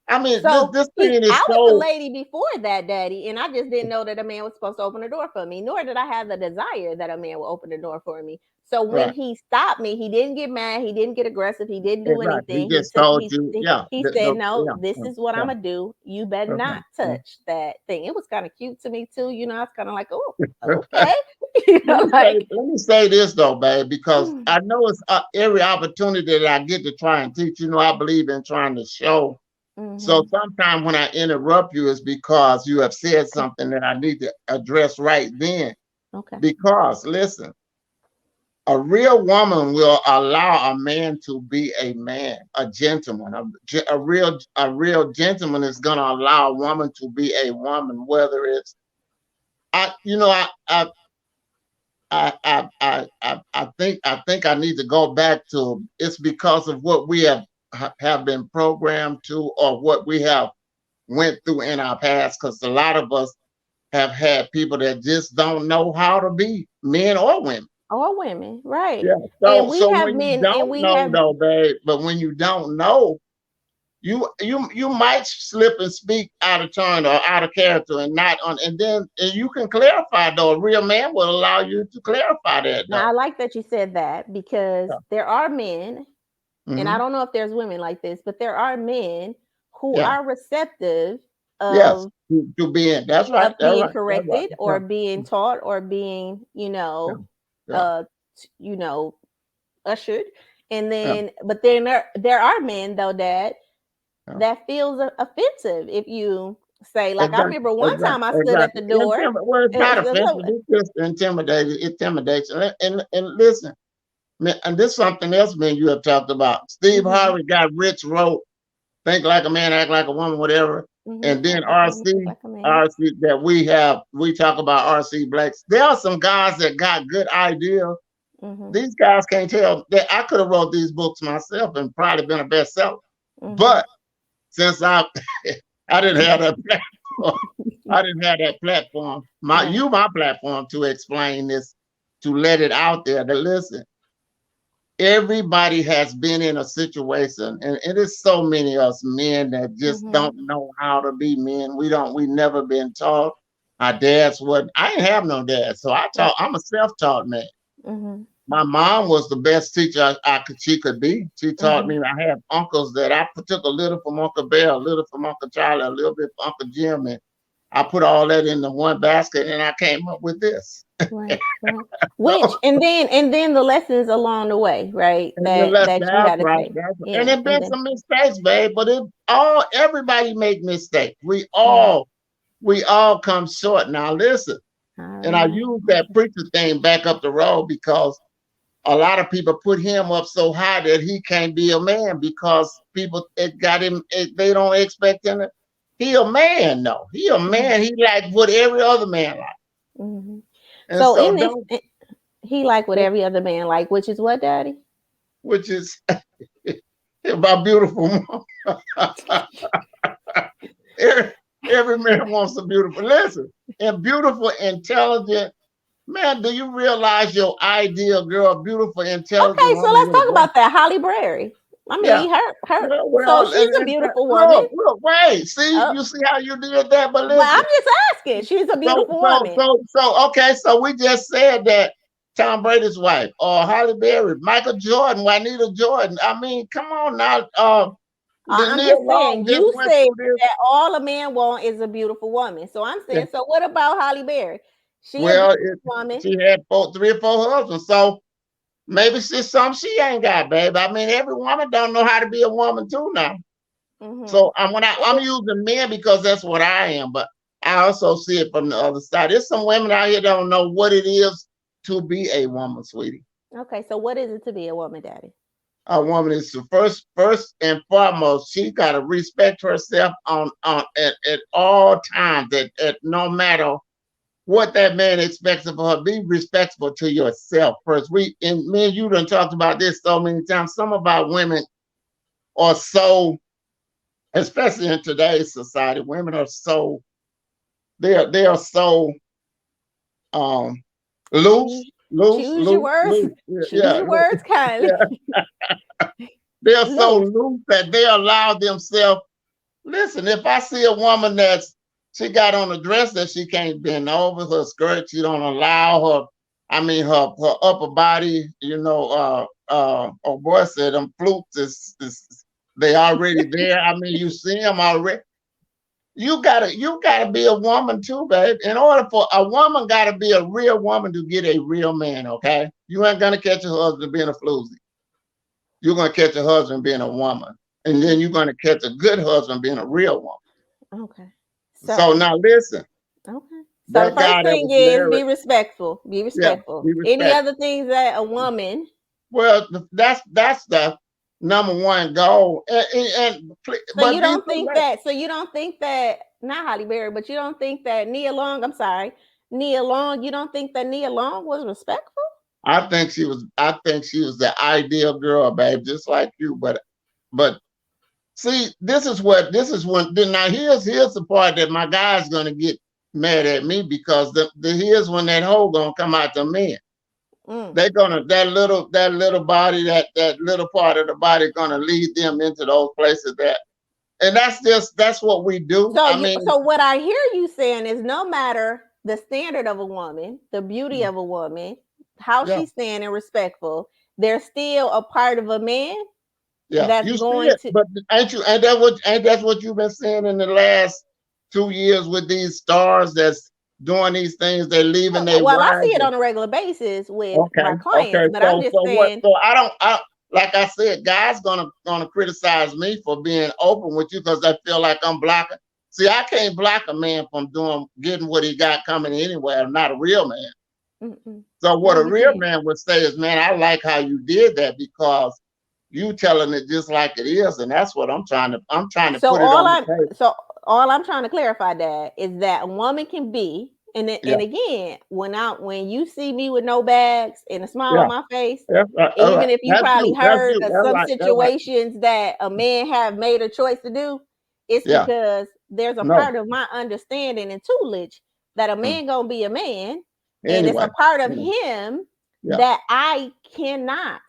I mean, So this he, thing is I was the so. lady before that, Daddy, and I just didn't know that a man was supposed to open the door for me, nor did I have the desire that a man would open the door for me. So when Right. he stopped me, he didn't get mad, he didn't get aggressive, he didn't do Exactly. He anything. He just took told you, yeah, he said, "No, yeah, this is what I'm yeah, gonna do. You better okay, not touch that thing." It was kind of cute to me too, you know. I was kind of like, "Oh, yeah. okay," you know, like. Let me say this though, babe, because Mm-hmm. I know it's every opportunity that I get to try and teach. I believe in trying to show. So sometimes when I interrupt you, it's because you have said Okay. something that I need to address right then. Okay. Because listen, a real woman will allow a man to be a man, a gentleman. A real gentleman is going to allow a woman to be a woman, whether it's I, you know, I think I need to go back to it's because of what we have been programmed to or what we have went through in our past because a lot of us have had people that just don't know how to be men or women. Or women, right? Yeah. And So we so have when you men, and don't we know have though, babe, but when you don't know, you might slip and speak out of turn or out of character and not on and you can clarify though. A real man will allow you to clarify that now. I though. like that you said that because Yeah. there are men, and I Hmm. don't know if there's women like this, but there are men who Yeah. are receptive Yes. of To be in. That's right. That's being right. That's right. corrected Yeah. or being taught or being, Yeah. Yeah. uh, you know, ushered. And Yeah. then, but then there are men though that Yeah. that feels offensive if you say, like, I Exactly. remember one time I Exactly. stood at Exactly. the door. Well, it's not So, offensive. It's just intimidating. Intimidation. And listen, man, and this is something else, man, you have talked about. Steve mm-hmm, Harvey got rich, wrote "Think Like a Man, Act Like a Woman," whatever. And then act like a woman, think like a man. RC that we talk about RC Blacks. There are some guys that got good ideas. Mm-hmm, These guys can't tell that I could have wrote these books myself and probably been a bestseller. mm-hmm, But since I didn't have that platform, I didn't have that platform. right. My platform to explain this, to let it out there. To listen, everybody has been in a situation, and it is so many of us men that just Mm-hmm, don't know how to be men. We never been taught. Our dads wasn't. I didn't have no dad, so right. I'm a self-taught man. Mm-hmm, My mom was the best teacher she could be. She taught mm-hmm, me. I had uncles that I took a little from Uncle Bear, a little from Uncle Charlie, a little bit from Uncle Jim, and I put all that in the one basket, and I came up with this. right, right. Which and then the lessons along the way, right? And That you that's had to right. take. And Yeah, it and been then some mistakes, babe. But everybody make mistakes. right. We all come short. Now listen, I and I remember. use that preacher thing back up the road because a lot of people put him up so high that he can't be a man because people it got him. They don't expect him. He a man, no. He a Mm-hmm, man. He like what every other man like. mm-hmm. And So so in this, don't, he like what every other man like, which is what, Daddy? which is my beautiful mom. Every man wants a beautiful. Listen, and beautiful, intelligent man. Do you realize your ideal girl, beautiful, intelligent Okay, so woman let's with a talk brain? about that. Holly Berry. I Yeah. mean, her. So Well, she's a and beautiful woman. look, wait. See, Uh, you see how you did that? But but I'm listen. just asking. She's a beautiful woman. Okay. So we just said that Tom Brady's wife, or Holly Berry, Michael Jordan, Juanita Jordan. I mean, come on now. The I'm Neil just Long saying. just You went said through this. that all a man want is a beautiful woman. So I'm Yeah. saying. So what about Holly Berry? She a Well, beautiful woman. she had three or four husbands, so maybe she's something she ain't got, babe. I mean, every woman don't know how to be a woman too now. Mm-hmm. So I'm using men because that's what I am, but I also see it from the other side. There's some women out here that don't know what it is to be a woman, sweetie. Okay, so what is it to be a woman, daddy? A woman is the first and foremost, she gotta respect herself at all times, at no matter what that man expects of her. Be respectful to yourself first. Me and you done talked about this so many times. Some of our women are so, especially in today's society, women are so they are so um loose, Choose loose, choose your loose, words. loose. Yeah, Choose yeah, your words kindly. yeah. They're so Loose. loose that they allow themselves. Listen, if I see a woman that's she got on a dress that she can't bend over, her skirt, she don't allow her. I mean, her upper body. Oh boy, said them flukes is they already there. I mean, you see them already. You gotta be a woman too, babe. In order for a woman, gotta be a real woman to get a real man. Okay, you ain't gonna catch a husband being a floozy. You're gonna catch a husband being a woman, and then you're gonna catch a good husband being a real woman. Okay. So So now listen, okay. So the that first guy that thing was is be married, respectful. Be yeah, respectful. be Any respectful. other things that a woman. Well, that's the number one goal, So but you be don't think select. that. So you don't think that. Not Holly Berry, but you don't think that Nia Long. I'm sorry, Nia Long. You don't think that Nia Long was respectful? I think she was the ideal girl, babe, just like you. But see, this is when now here's the part that my guy's gonna get mad at me because here's when that hoe gonna come out to men. Mm. They're gonna that little body, that little part of the body gonna lead them into those places and that's what we do. So I you mean, so what I hear you saying is no matter the standard of a woman, the beauty of a woman, how yeah, she's standing respectful, there's still a part of a man yeah. that's You see going it, to. but ain't that what you've been saying in the last 2 years with these stars that's doing these things, they're leaving their Well, I see wives. it on a regular basis with Okay, my okay. clients, but I'm So just so what? saying. So I don't like I said, guys gonna criticize me for being open with you because they feel like I'm blocking. See, I can't block a man from getting what he got coming anyway. I'm not a real man. Mm-mm. So what No, a you real can't. man would say is, man, I like how you did that because you telling it just like it is, and that's what I'm trying to So put it all on the I'm table. so all I'm trying to clarify that is that a woman can be, Yeah, and again, when you see me with no bags and a smile on yeah, my face, yeah. All even right. if you That's probably you. That's heard you. of That's some right. That's right. situations that a man have made a choice to do, it's Yeah. because there's a No. part of my understanding and tutelage that a Mm. man gonna be a man, and it's Anyway. a part of Yeah. him Yeah. that I cannot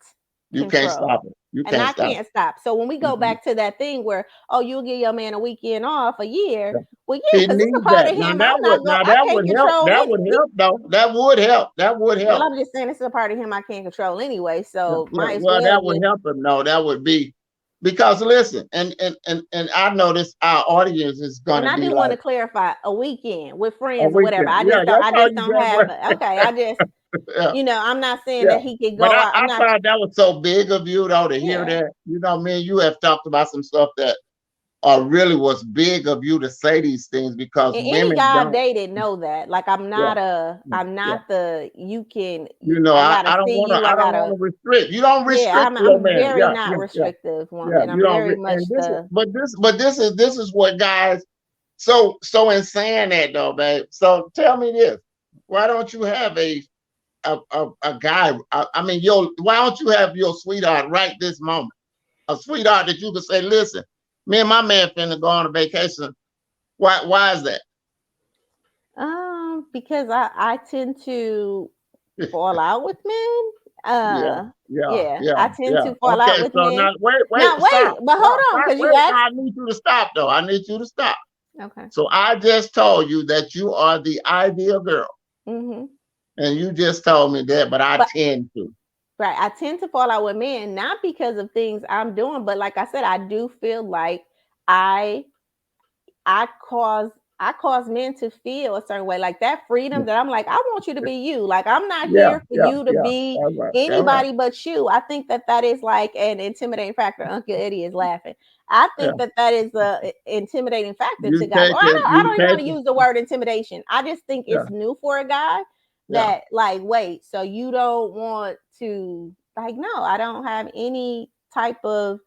You can't control stop it. You and can't I stop can't stop. So when we it. go back to that thing where, oh, you'll give your man a weekend off a year, Yeah. well, yeah, He because it's a needs part that. of him. I'm not go. Now I that can't would help. control That any. would help though. That would help. That would Well, help. I'm just saying it's a part of him I can't control anyway. Yeah, So yeah. might as Well, well that would just. help him. No, that would be because listen, and I notice our audience is And gonna I be do want like to clarify a weekend with a friends or whatever. weekend. I Yeah, just don't. that's I all just you don't got. have. Okay, I just. Yeah, I'm not saying yeah. that he could But go I, out. I I'm not. thought that was so big of you though to hear Yeah. that. Me and you have talked about some stuff that really was big of you to say these things because And any women guy I've don't. dated know that. Like Yeah, yeah, I'm yeah. not the you can I I, gotta I don't see want to. you. I I don't want gotta to restrict. You don't yeah, restrict your I'm man. very Yeah, not yeah, yeah, restrictive yeah. woman. You I'm don't. very much And this is, the but this is what guys. So in saying that though, babe. So tell me this: why don't you have a guy? I mean, why don't you have your sweetheart right this moment? A sweetheart that you could say, listen, me and my man finna go on a vacation. Why is that? Because I tend to fall out with men. Yeah, yeah, Yeah, yeah, I tend yeah. to fall out Okay, with so men. now wait, Now wait, stop, but hold stop, on, stop, because you wait. Now asked. I need you to stop, though. I need you to stop. Okay. So I just told you that you are the ideal girl, Mm-hmm. and you just told me that, but I But tend to. right, I tend to fall out with men not because of things I'm doing, but like I said, I do feel like I I cause I cause men to feel a certain way, like that freedom that I'm like, I want you to be you. Like I'm not Yeah, here for yeah, you to yeah. be All right, all right. anybody but you. I think that that is like an intimidating factor. Uncle Eddie is laughing. I Yeah. think that that is a intimidating factor You to guys. take Or it. I You don't even want take to it. use the word intimidation. I just think Yeah, it's new for a guy yeah, that like, wait, so you don't want to like, no, I don't have any type of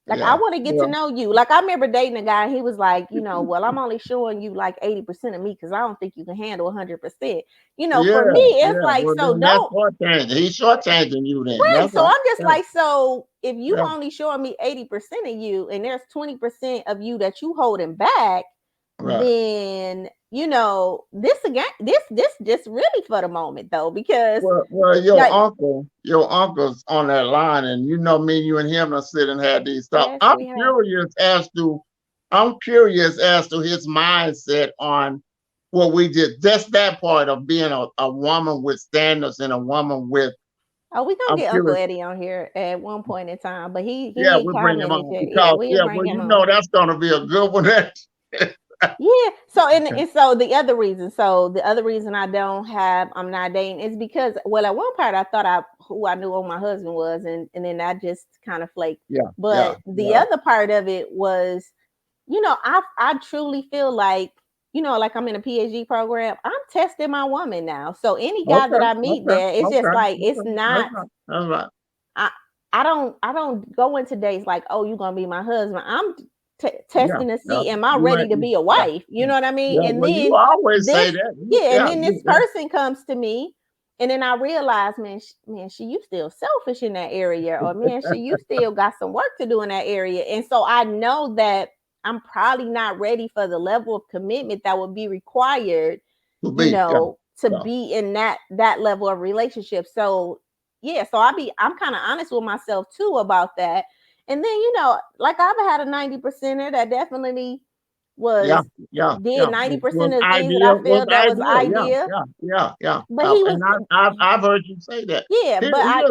like I yeah. want to get to Well, know you. Like I remember dating a guy, and he was like, well, I'm only showing you like 80% of me because I don't think you can handle 100%. For me, yeah, it's yeah. like, Well, so then that's don't shortchanging. He's shortchanging you. Then right. that's So right. I'm just Yeah, like, so if you yeah. only showing me 80% of you, and there's 20% of you that you holding back, Right. then this again, this just really for the moment though, because Well, like your uncle's on that line, and me, you and him are sit and had these talks. yes, we have. I'm curious as to his mindset on what we did. Just that part of being a woman with standards and a woman with. Oh, we gonna I'm get Uncle curious. Eddie on here at one point in time, but he Yeah, ain't we'll bring him commented on yet. Yeah, because we'll yeah, bring well, him on. that's going to be a good one. Yeah. So and so the other reason I'm not dating is because well at one part I thought I who I knew who my husband was and then I just kind of flaked. Yeah, yeah, But the yeah. other part of it was, I truly feel like, like I'm in a PhD program. I'm testing my woman now. So any guy that Okay, I meet okay, there, it's just okay, like it's okay. That's not right. That's right. I I don't go into dates like, oh, you're gonna be my husband. I'm Yeah, testing to yeah. see, am I You ready ain't. to be a Yeah, wife? You yeah. know what I mean? Yeah, And well, you then always say this, that. yeah, and Yeah, then this person comes to me, and then I realize, man, she you still selfish in that area, or man, she you still got some work to do in that area, and so I know that I'm probably not ready for the level of commitment that would be required, to be. Yeah, to yeah, be in that level of relationship. So yeah, so I'm kind of honest with myself too about that. And then, like I've had a 90 percenter that definitely yeah, was yeah, did yeah. 90% Was of the things that I ideal. Was feel that was ideal. Yeah, idea. yeah, yeah, yeah. But he was And I've heard you say that. yeah, but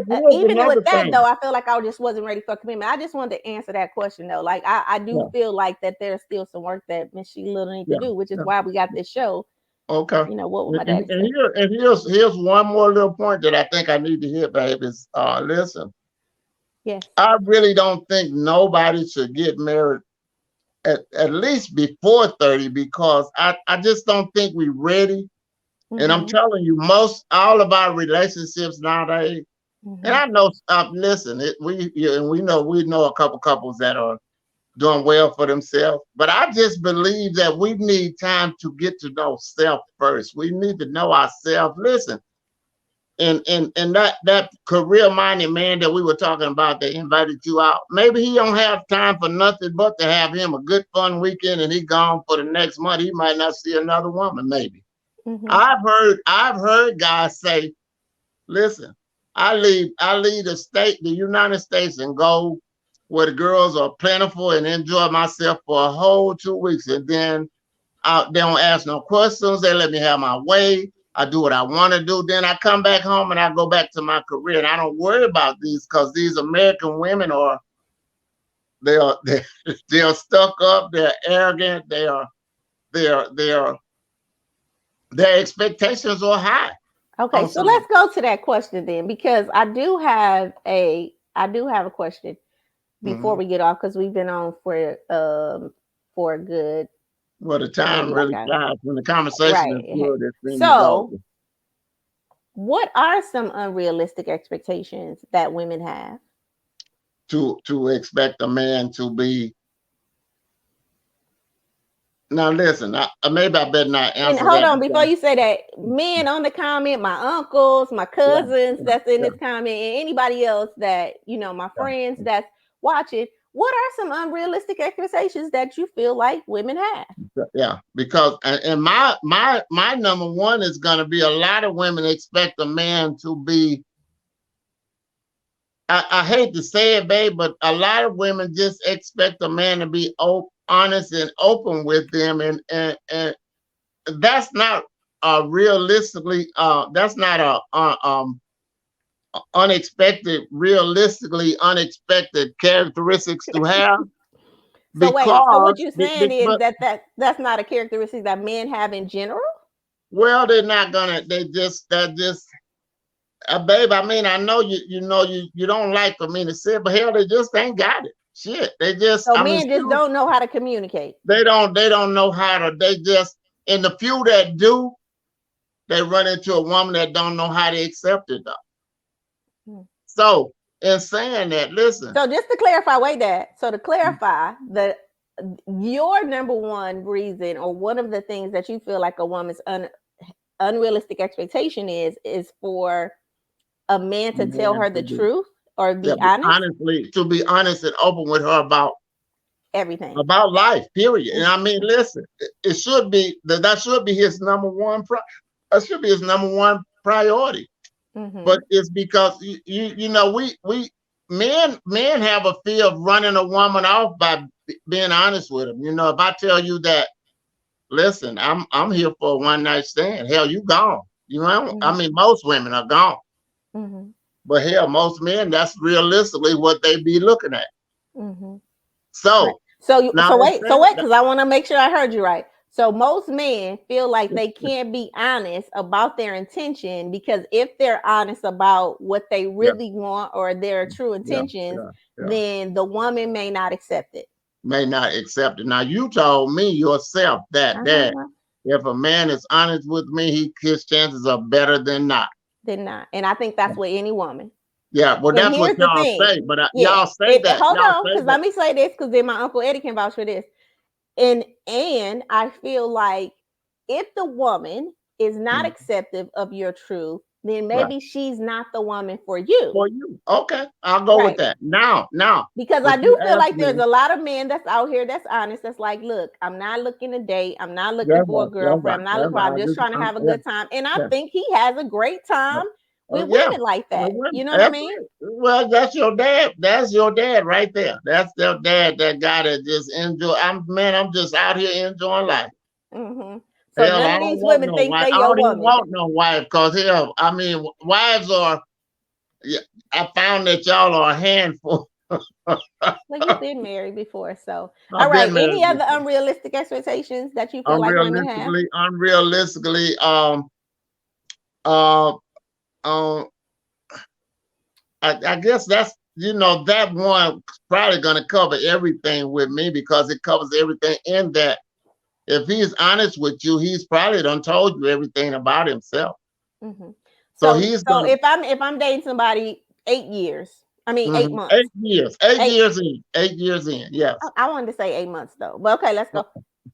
Here's even with another that though, thing. I feel like I just wasn't ready for commitment. I just wanted to answer that question though. Like I do Yeah, feel like that there's still some work that Miss Sheila Little need to yeah, do, which is yeah. why we got this show. Okay. What would my daddy say? Here's one more little point that I think I need to hit, babe. Is listen. Yes. I really don't think nobody should get married at least before 30 because I just don't think we're ready. And I'm Mm-hmm. telling you, most all of our relationships nowadays, and Mm-hmm. I know, listen, we know a couple couples that are doing well for themselves, but I just believe that we need time to get to know self first. We need to know ourselves. Listen, and that career minded man that we were talking about that invited you out, maybe he don't have time for nothing but to have him a good fun weekend and he gone for the next month. He might not see another woman, maybe. Mm-hmm. I've heard guys say, listen, I leave the United States and go where the girls are plentiful and enjoy myself for a whole 2 weeks. And then they don't ask no questions. They let me have my way. I do what I want to do. Then I come back home and I go back to my career. And I don't worry about these because these American women they they are stuck up. They're arrogant. They are they are their expectations are high Okay, on so some. let's go to that question then, because I do have a question before Mhm. we get off because we've been on for a good Well, the maybe time like really a flies when the conversation is right. good. It seems to go. So, what are some unrealistic expectations that women have? To expect a man to be. Now, listen. Maybe I better not And answer hold that on, before because you say that, men on the comment, my uncles, my yeah, cousins yeah, that's in yeah, this comment, and anybody else that my yeah. friends that's watching, what are some unrealistic expectations that you feel like women have? Yeah, because and my number one is going to be a lot of women expect a man to be. I hate to say it, babe, but a lot of women just expect a man to be honest and open with them, and that's not realistically. That's not unexpected, realistically unexpected characteristics to have So wait, so what because you're saying is but that's not a characteristic that men have in general? well, they're not gonna. They just that just babe. I mean, I know you know you don't like for me to say, but hell, they just ain't got it. Shit, they just. So I mean, men just shoot, don't know how to communicate. they don't know how to. They just and the few that do, they run into a woman that don't know how to accept it though. Hmm. So in saying that, listen. So just to clarify, wait, Dad. So to clarify, the your number one reason or one of the things that you feel like a woman's unrealistic expectation is for a man to tell Man, her the truth or yeah, be honest, to be honest and open with her everything. about life, period. And I mean, Mm-hmm. listen, it should be that should be his number one. That should be his number one priority. Mm-hmm. But it's because you know we men have a fear of running a woman off by being honest with them. You know, if I tell you that, listen, I'm here for a one night stand. Hell, you gone. You know, I mean, most women are gone. Mm-hmm. But hell, most men, that's realistically what they be looking at. Mm-hmm. Right. So now So it's wait, saying that, because I want to make sure I heard you right. So most men feel like they can't be honest about their intention because if they're honest about what they yeah, really want or their true yeah, intentions, yeah, yeah, then the woman may not accept it. may not accept it. Now you told me yourself I know, that if a man is honest with me, his chances are better than not. did not. And I think that's with any woman. Yeah, well, And that's what here's the y'all thing. say, but Yeah. Hold y'all on, say because that. let me say this, because then my Uncle Eddie can vouch for this. And I feel like if the woman is not Mhm. acceptive of your truth, then Right. maybe she's not the woman for you. For you. Okay, I'll go with Right. that. Now, Because I but you do feel asked like there's me. a lot of men that's out here that's honest, that's like, look, I'm not looking to date, I'm not looking Yes, for a yes, girlfriend, I'm not looking for, I'm I just just, trying to have a yeah, good time. And I yeah. think he has a great Yeah. time Oh with yeah. women like Well, that. You know what I that's mean? it. Well, that's your dad. That's your dad right there. That's their dad. That guy that just enjoy. I'm just out here enjoying life. Hmm. So Hell, none I of don't these want women no think wife. they I your don't even woman. want no wife. Cause hell, I mean, wives are. Yeah, I found that y'all are a handful. Well, you've been married before, so all I've right. been Any married other before. unrealistic expectations that you feel like women have? Unrealistically, uh, um, I guess that's that one probably gonna cover everything with me because it covers everything in that. If he's honest with you, he's probably done told you everything about himself. Hmm. So So, he's so gonna if I'm dating somebody 8 years, I mean 8 months, 8 years, eight eight. years in, 8 years in, yes. I wanted to say 8 months though, but okay, let's go.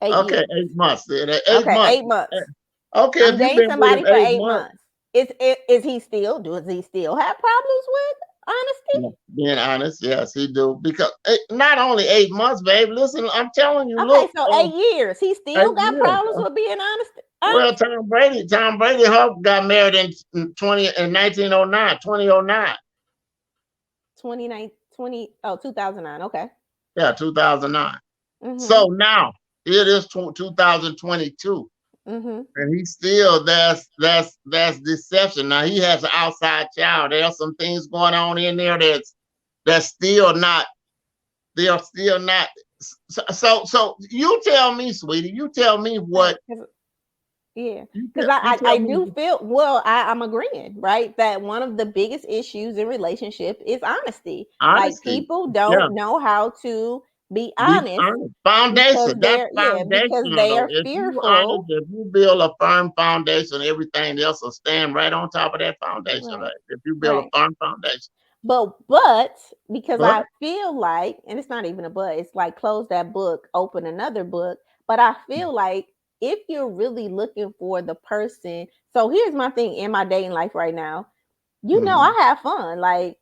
eight Okay, years. 8 months. 8 months. Okay, 8 months. Okay, I'm if you've dating been with him somebody for eight eight months, months. Is he still? Does he still have problems with honesty? yeah, being honest, yes, he do. Because not only 8 months, babe. Listen, I'm telling you, Okay, look, so 8 years. He still eight got years. problems with being honest. Well, Honest. Tom Brady, got married in 1909, 2009. 29, 20, oh, 2009. Okay. Yeah, 2009. Mm-hmm. So now it is 2022, Mm-hmm. and he still that's deception. Now he has an outside child. There are some things going on in there that's still not. They are still not. So you tell me, sweetie. You tell me Right. what. Yeah, You because tell, you I tell me. do feel well. I'm agreeing, right? That one of the biggest issues in relationship is honesty. Like Honesty. people Yeah, don't know how to be be honest honest. because Foundation. That's because foundational they though. are If you honest, fearful. if you build a firm foundation, everything else will stand right on top of that foundation. Right, Right? If you build right. a firm foundation. But because But I feel like, and it's not even a but, it's like close that book, open another book. But I feel like if you're really looking for the person, so here's my thing in my dating life right now. mhm, I have fun. Like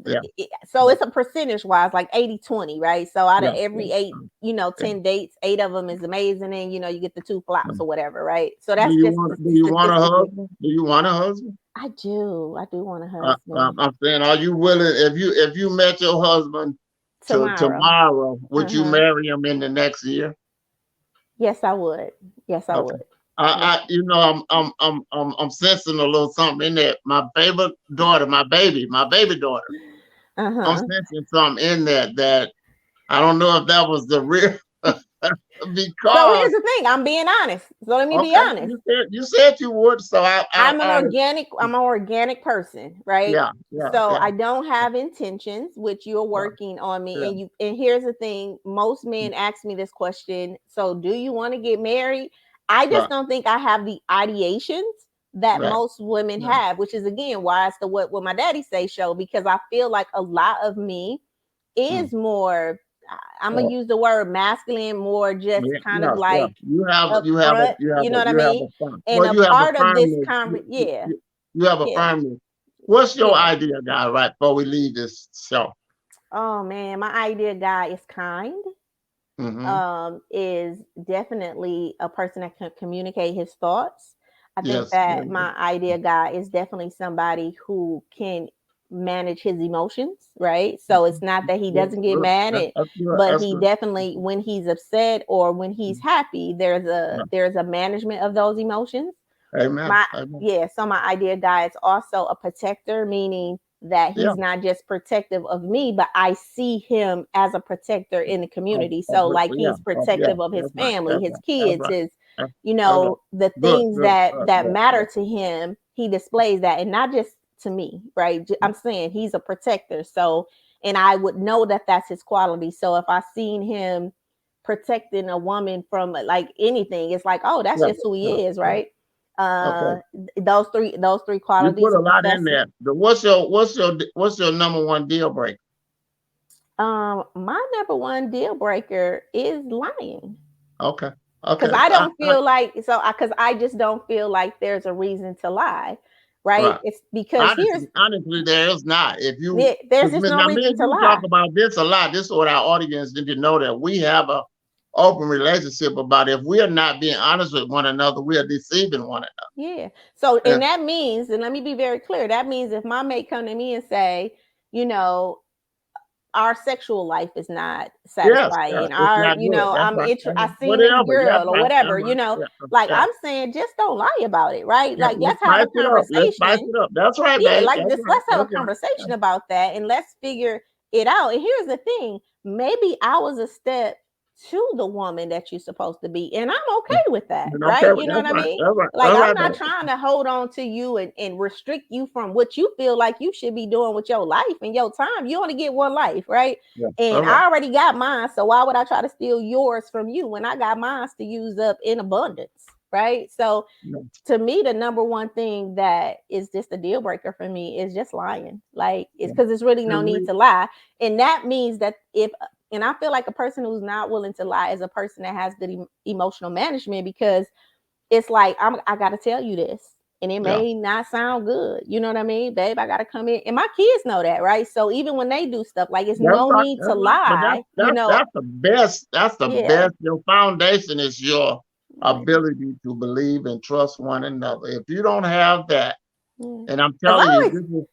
Yeah. So Yeah. it's a percentage wise, like 80-20, right? So out of Yeah. every eight, Yeah. 10 dates, 8 of them is amazing, and you get the 2 Yeah. flops or whatever, right? So Do that's you just want do you want a statistically. husband? Do you want a husband? I do want a husband. I'm saying, are you willing if you met your husband Tomorrow. tomorrow, would you Uh-huh. marry him in the next year? Yes, I would. Yes, I Okay. would. Yes. I'm sensing a little something in there. My favorite daughter, my baby daughter. I'm Uh-huh. sensing something in that I don't know if that was the real So here's because the thing. I'm being honest. So let me be okay, honest. you said you would, so I'm an organic person, right? yeah, yeah, So yeah, I don't have intentions, which you're yeah, working on me. yeah, And here's the thing, most men ask me this question. So do you want to get married? I just right, don't think I have the ideations that right, most women right, have, which is again why it's the what my daddy say show, because I feel like a lot of me mm, is more, I'm gonna oh, use the word masculine, more just yeah, kind of yes, yeah. like You have up you have a front, you have you know a what I you have mean? a firm. And Well, a you have a part of this firmness. yeah, You have a yeah, firmness. What's your yeah. idea, guy? Right before we leave this show. Oh man, my ideal guy is kind. Mm-hmm. Is definitely a person that can communicate his thoughts. I think Yes, that very good. my ideal guy is definitely somebody who can manage his emotions, right? So it's not that he Good, doesn't get good. mad at, That's good. but That's he good. definitely, when he's upset or when he's happy, there's a Yeah. there's a management of those emotions. Amen. My Amen. Yeah, so my idea guy is also a protector, meaning that Yeah. he's not just protective of me, but I see him as a protector in the community. So like Yeah. he's Yeah. protective of his That's right. family, That's his right. That's kids, right. his, That's right. the Good. things Good. that Good. matter Good. to him. He displays that, and not just to me, right? I'm saying he's a protector. So, and I would know that that's his quality. So if I seen him protecting a woman from like anything, it's like, oh, that's Yeah. just who Yeah. he is, Yeah. right? Okay. Those three You put qualities a are lot in necessary. there. What's your number one deal breaker? My number one deal breaker is lying. Okay. Because Okay. I don't feel like, because I just don't feel like there's a reason to lie, right? Right. It's because Honestly, there is not. If you, yeah, there's because just no now me reason and to you talk lie. about this a lot. This is what our audience need to know, that we have a open relationship about if we are not being honest with one another, we are deceiving one Yeah. So, another. and that means, and let me be very clear, that means if my mate come to me and say, you know, our sexual life is not Yes, yeah, satisfying. it's not good. That's right. That's I right. seen this Whatever. That's girl or right. That's whatever, right. Yeah, like yeah, I'm saying, just don't lie about it, right? yeah. Like Let's let's have spice a it up. Let's spice conversation. it up. That's right, Yeah, babe. like That's just right. let's have a That's right. conversation about that and let's figure it out. And here's the thing, maybe I was a step to the woman that you're supposed to be, and I'm Yeah. okay with that, And okay, right? You know that's what I right. mean? That's right. Like That's I'm right, not babe. trying to hold on to you and restrict you from what you feel like you should be doing with your life and your time. You only get one life, right? Yeah. And That's right. I already got mine, so why would I try to steal yours from you when I got mine to use up in abundance, right? So Yeah. to me, the number one thing that is just a deal breaker for me is just lying. Like it's Yeah. because there's really no And need we, to lie. And that means that if, and I feel like a person who's not willing to lie is a person that has good emotional management, because it's like I gotta tell you this. And it yeah. may not sound good. You know what I mean? Babe, I gotta come in. And my kids know that, right? So even when they do stuff, like it's That's no right. need to That's right. But lie, that's the best. That's the yeah. best. Your foundation is your Yeah. ability to believe and trust one another. If you don't have that, Yeah. and I'm Because I telling you,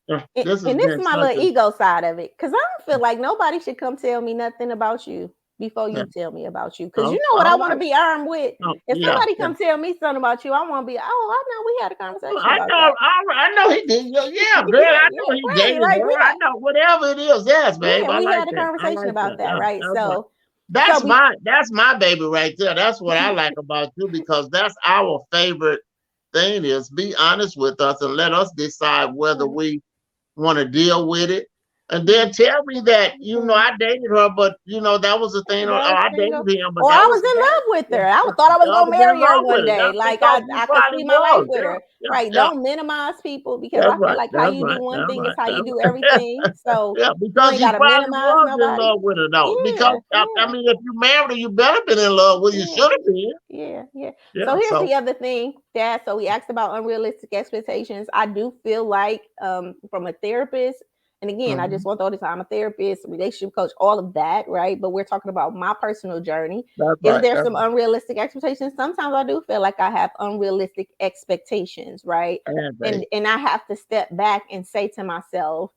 always, this has and this been is my such little a ego side of it. Because I don't feel like nobody should come tell me nothing about you before yeah. you tell me about you. Because you Oh, know what I all want to right. be armed with. Oh, If yeah. somebody Yeah. come tell me something about you, I want to be, oh, I know we had a conversation I about know, that. I know he did. Yeah, girl, Yeah, I yeah, know he right. dated Like her. we I got, know whatever it is. Yes, babe, yeah, I we like had a that. I conversation like about that. that, Yeah, right? that's right. So That's be, my baby right there. That's what I like about you, because that's our favorite thing, is be honest with us and let us decide whether right, we want to deal with it. And then right, tell me that, yeah. I dated her, but that was the thing. Or That was I single, dated him, but or that I was was the in bad. love with Yeah, her. I yeah. thought I was I gonna was in marry her love one with it. day. That's Like all you I could probably see my life was. with Yeah, her. yeah, Right? yeah. Don't minimize people, because That's I feel right. like how That's you do right. one That's thing is right. how you do That's everything. So yeah, you because ain't he gotta probably minimize was in nobody. love with her though. Because Yeah, I yeah. mean, if you married her, you better been in love with her. You Yeah, should have been. yeah. So Yeah. here's So the other thing, Dad. So we asked about unrealistic expectations. I do feel like, from a therapist And again, I just Mhm. want to throw this, I'm a therapist, a relationship coach, all of that, right? But we're talking about my personal journey. That's Is right. there That's some unrealistic expectations? Sometimes I do feel like I have unrealistic expectations, right? right. And I have to step back and say to myself,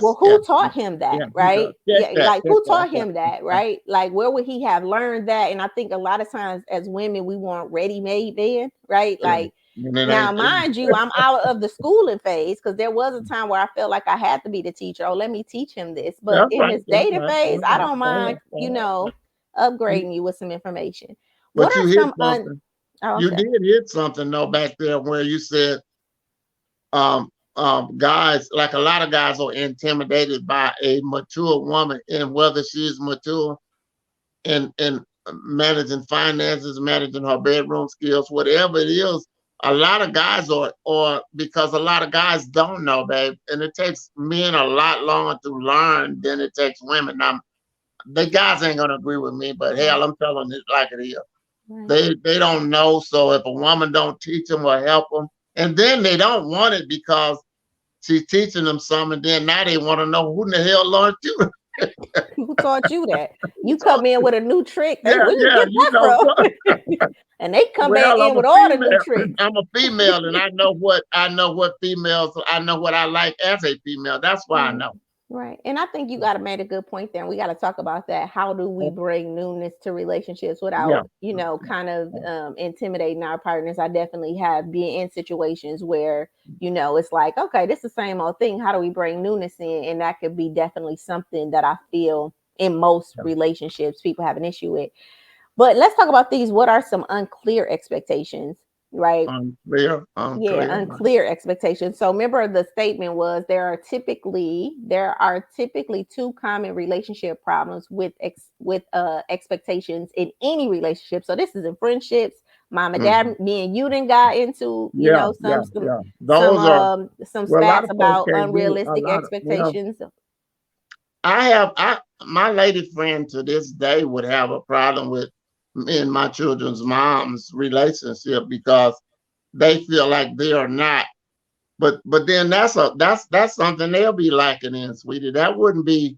well, Yes. who Yes. taught him Yeah. that, He does. right? Check Yeah, that. like Check who that. taught him that, Yeah. right? Like where would he have learned that? And I think a lot of times as women, we want ready-made men, right? Yeah. Like And it now, ain't. mind you, I'm out of the schooling phase because there was a time where I felt like I had to be the teacher. Oh, let me teach him this. But That's in right. this That's dating right. phase, That's I right. don't Go mind, ahead. Go ahead. You- upgrading you with some information. What But you are hit some something. oh, You okay. did hit something though back there where you said um guys, like a lot of guys are intimidated by a mature woman, and whether she's mature in managing finances, managing her bedroom skills, whatever it is. A lot of guys are, or because a lot of guys don't know, babe, and it takes men a lot longer to learn than it takes women. Now, the guys ain't gonna agree with me, but Right, hell, I'm telling it like it is. right. They don't know, so if a woman don't teach them or help them, and then they don't want it because she's teaching them something, then now they want to know who in the hell learned you. Who taught you that? You So, come in with a new trick. Hey, yeah, where you yeah, get that from? And they come back well, in I'm a with all the new female. tricks. I'm a female, and I know what females. I know what I like as a female. That's why I Right. know. Right. And I think you got to make a good point there. And we got to talk about that. How do we bring newness to relationships Yeah. without, kind of intimidating our partners? I definitely have been in situations where, it's like, okay, this is the same old thing. How do we bring newness in? And that could be definitely something that I feel in most relationships people have an issue with. But let's talk about these. What are some unclear expectations, right? Unclear, Yeah, unclear. Right. unclear expectations. So remember the statement was there are typically two common relationship problems with expectations in any relationship. So this is in friendships. Mom and Mhm. dad, me and you didn't got into, Yeah, some yeah, some yeah. some Those are um some well, a lot spats of folks about can't do a unrealistic lot of. Well, expectations. I my lady friend to this day would have a problem with me and my children's mom's relationship because they feel like they are not. But then that's something they'll be lacking in, sweetie. That wouldn't be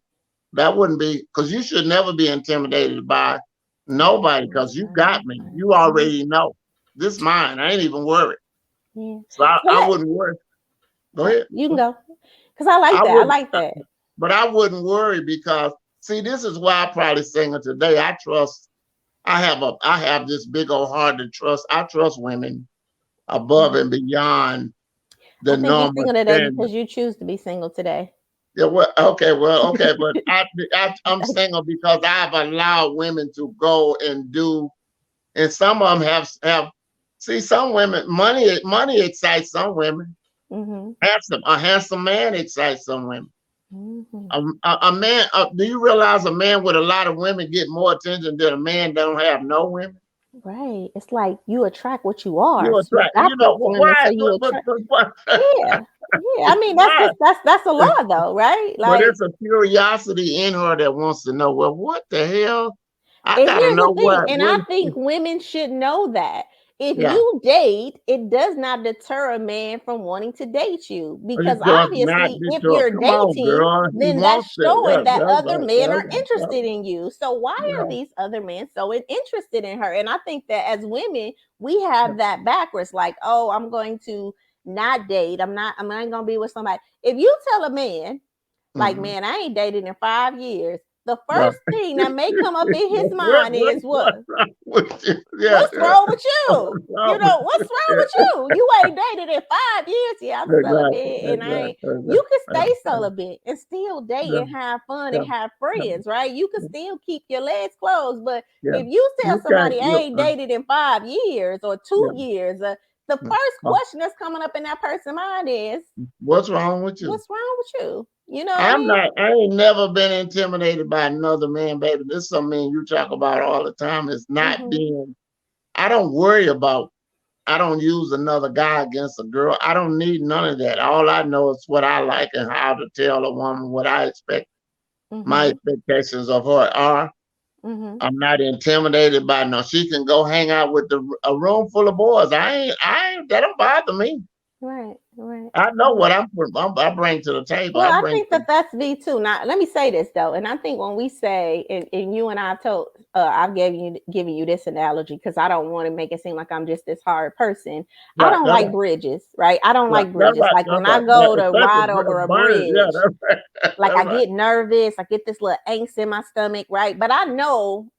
because you should never be intimidated by nobody because you got me. You already know this mine. I ain't even worried. Yeah. So I, So I wouldn't worry. Go ahead. you can go because I like I that. I wouldn't, like that. but I wouldn't worry because see, this is why I probably single today. I trust. I have this big old heart to trust. I trust women above and beyond I the think you're normal single today standard. because you choose to be single today. Yeah, okay, but I'm single because I've allowed women to go and do, and some of them have. See, some women, money excites some women. Hmm. A handsome man excites some women. Hmm. A man, do you realize a man with a lot of women get more attention than a man that don't have no women? Right. It's like you attract what you are. You So you attract, got those women, why? so you attract. What? Yeah. Yeah. I mean, that's Why? just that's a law though, right? But Like, it's a curiosity in her that wants to know. Well, what the hell? I and gotta here's know the thing, what. and I think women should know that if Yeah, you date, it does not deter a man from wanting to date you. it Because does not obviously, if deter. you're Come on, dating, girl. He then that's wants it. showing Yeah, that that's other right. men That's are right. That's interested in you. So why are right. these other men so interested in her? And I think that as women, we have that backwards. Like, oh, I'm going to not date. I'm not gonna be with somebody. If you tell a man, like, Mhm. man, I ain't dated in 5 years. The Right. first thing that may come up in his what, mind what, is what? what's wrong with you? Yeah, What's yeah. wrong with you? What's wrong with What's wrong you? with you? You ain't dated in 5 years. Yeah, I'm Exactly. celibate and I ain't. Exactly. You can stay celibate and still date Yeah, and have fun yeah, and have friends, right? You can still keep your legs closed. But yeah. if you tell You can't. somebody I ain't dated in 5 years or two Yeah. years, the first question that's coming up in that person's mind is, What's wrong with you? what's wrong with you? You know what I I'm mean? not. I ain't never been intimidated by another man, baby. This is something you talk about all the time. It's not Mm-hmm. being. I don't worry about. I don't use another guy against a girl. I don't need none of that. All I know is what I like and how to tell a woman what I expect. My Mm-hmm. expectations of her are. Mm-hmm. I'm not intimidated by no. She can go hang out with a room full of boys. I ain't. That don't bother me. Right. Right. I know what I bring to the table. Well, I I bring think that that's me too. Now, let me say this though, and I think when we say, and you and I told, I've giving you this analogy because I don't want to make it seem like I'm just this hard person. I right. don't That's like right. bridges, right? I don't Right. like That's bridges. right. Like That's when I right. But go to especially ride over a burning. Yeah. bridge, That's right. like I That's right. get nervous. I get this little angst in my stomach, right? But I know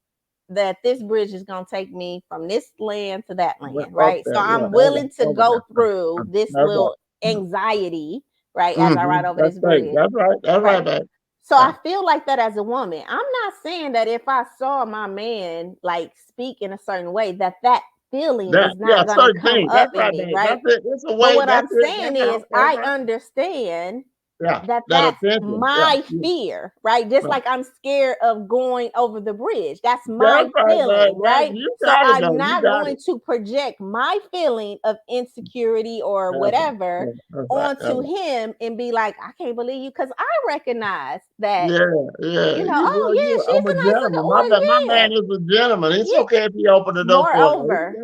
that this bridge is going to take me from this land to that But land, up right? So there. Yeah. I'm That's right. willing to Over go there. through this That's right. little anxiety, right, as I ride Mm-hmm. over That's this right. bridge, That's right. That's right? right, babe. So Yeah. I feel like that as a woman. I'm not saying that if I saw my man like speak in a certain way, that that feeling That is yeah, not going to certain come things. up That's in right, me, babe. right? That's it. It's a But way. what I'm That's it. saying That's is, how. That's I right. understand Yeah. that That that's attention. Yeah. my Yeah. fear, right? Just Right. like I'm scared of going over the bridge. That's That's my right, babe. feeling, That right? you So got it I'm though. You not got it. going to project my feeling of insecurity or That's right. whatever That's right. That's onto right. him and be like, I can't believe you. Because I recognize that, Yeah, yeah. oh, yeah, she's I'm a a nice gentleman. looking, My or man is a gentleman. It's yeah, okay if he open the door for her.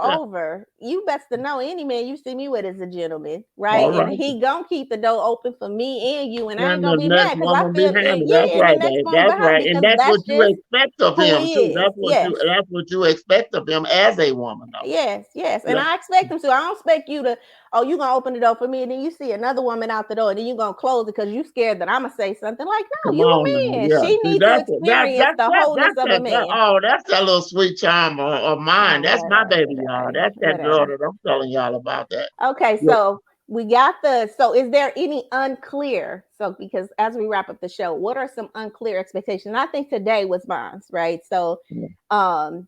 Yeah. Moreover, you best to know any man you see me with is a gentleman, right? All And right. he gonna keep the door open for me and you, and I ain't And gonna the be next mad because I woman feel behind him. That's yeah, and the right, next babe. one That's behind right. And because that's what that's you just expect of who him he too. is. Yes, That's what you expect of him as a woman, though. yes, yes. And Yeah. I expect him to. I don't expect you to, oh, you gonna open the door for me, and then you see another woman out the door, and then you gonna close it because you scared that I'm gonna say something like, no, Come you on a now. man. Yeah. She See, needs to experience the wholeness of a man. that's that little sweet charm of mine. Oh, That's my whatever, baby, y'all. whatever, That's that girl whatever. that I'm telling y'all about that. Okay, Yeah. so we got so is there any unclear? So because as we wrap up the show, what are some unclear expectations? I think today was mine, right? So Yeah. um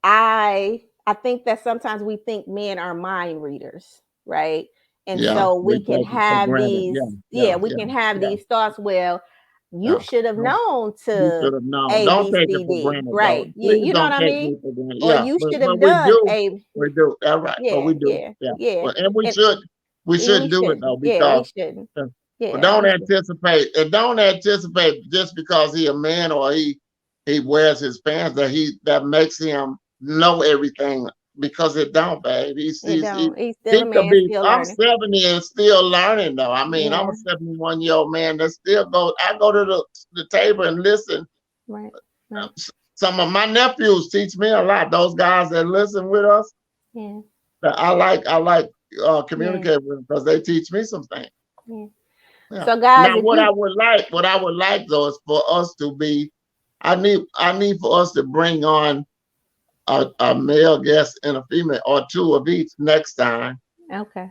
I think that sometimes we think men are mind readers, right? And Yeah. so We we can take it for have granted. these, Yeah. yeah, Yeah. we Yeah. can have Yeah. these thoughts. Well, you Yeah. should have No, known you to should have known. A, Don't B, take it C, for D, granted, though. right? You, Please you know what don't I take mean? me for granted. Or Yeah, you should have but we done do. A, We do. That's right. But yeah, we do. yeah, Yeah. yeah. Well, and we And should. We we should do it should, though yeah, we because shouldn't. uh, well, Yeah, don't we should. anticipate. And don't anticipate just because he a man or he wears his pants that makes him know everything because it don't, babe. It don't. He's still He a could man, be. still I'm learning. 70 and still learning though. I mean, I'm Yeah, a 71-year-old man that still go. I go to the table and listen. right, right. Some of my nephews teach me a lot. Those guys that listen with us, Yeah, I like yeah, communicating with them because they teach me some things. yeah. Yeah. So guys, Now, if you what I would like though is for us to be. I need for us to bring on a male guest and a female or two of each next time, okay,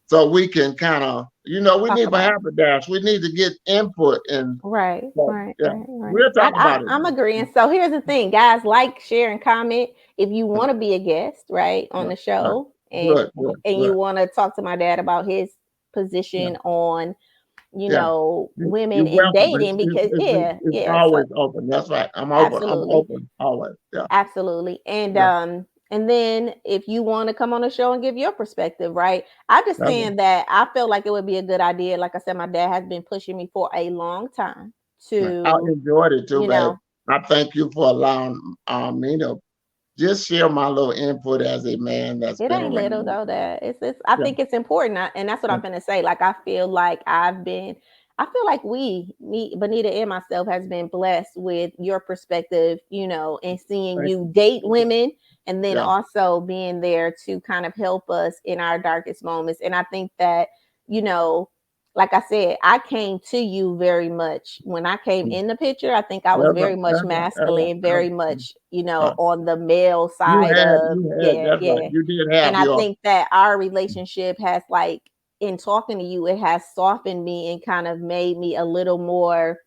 so we can kind of, we talk need for about half a dash. We need to get input and right, so, right, yeah, right, right. we'll talk about it. I'm agreeing. So here's the thing, guys: like, share, and comment if you Yeah, want to be a guest, right, on yeah, the yeah. show, Good, good, and you good. want to talk to my dad about his Yeah, position on yeah. women You're in welcome. dating because yeah, It's yeah. So always open. That's right. I'm open. I'm absolutely. open always. Yeah, Absolutely. yeah. And then if you want to come on the show and give your perspective, right? I'm just That's right. saying that I feel like it would be a good idea. Like I said, my dad has been pushing me for a long time Right. I to, enjoyed it too, you babe. know, I thank you for allowing me to just share my little input as a man that's it been ain't little around. though. That it's I Yeah, think it's important, and that's what yeah. I'm gonna say. Like I feel like me, Bonita and myself, has been blessed with your perspective, and seeing Thank you you. date women, and then Yeah, also being there to kind of help us in our darkest moments. And I think that, you know, like I said, I came to you very much when I came yeah. in the picture. I think I was That's right. very much That's right. That's right. masculine, That's very right. much, Right. on the male side of, You had. yeah, That's right. yeah. You did And have I your think that our relationship has, like, in talking to you, it has softened me and kind of made me a little more,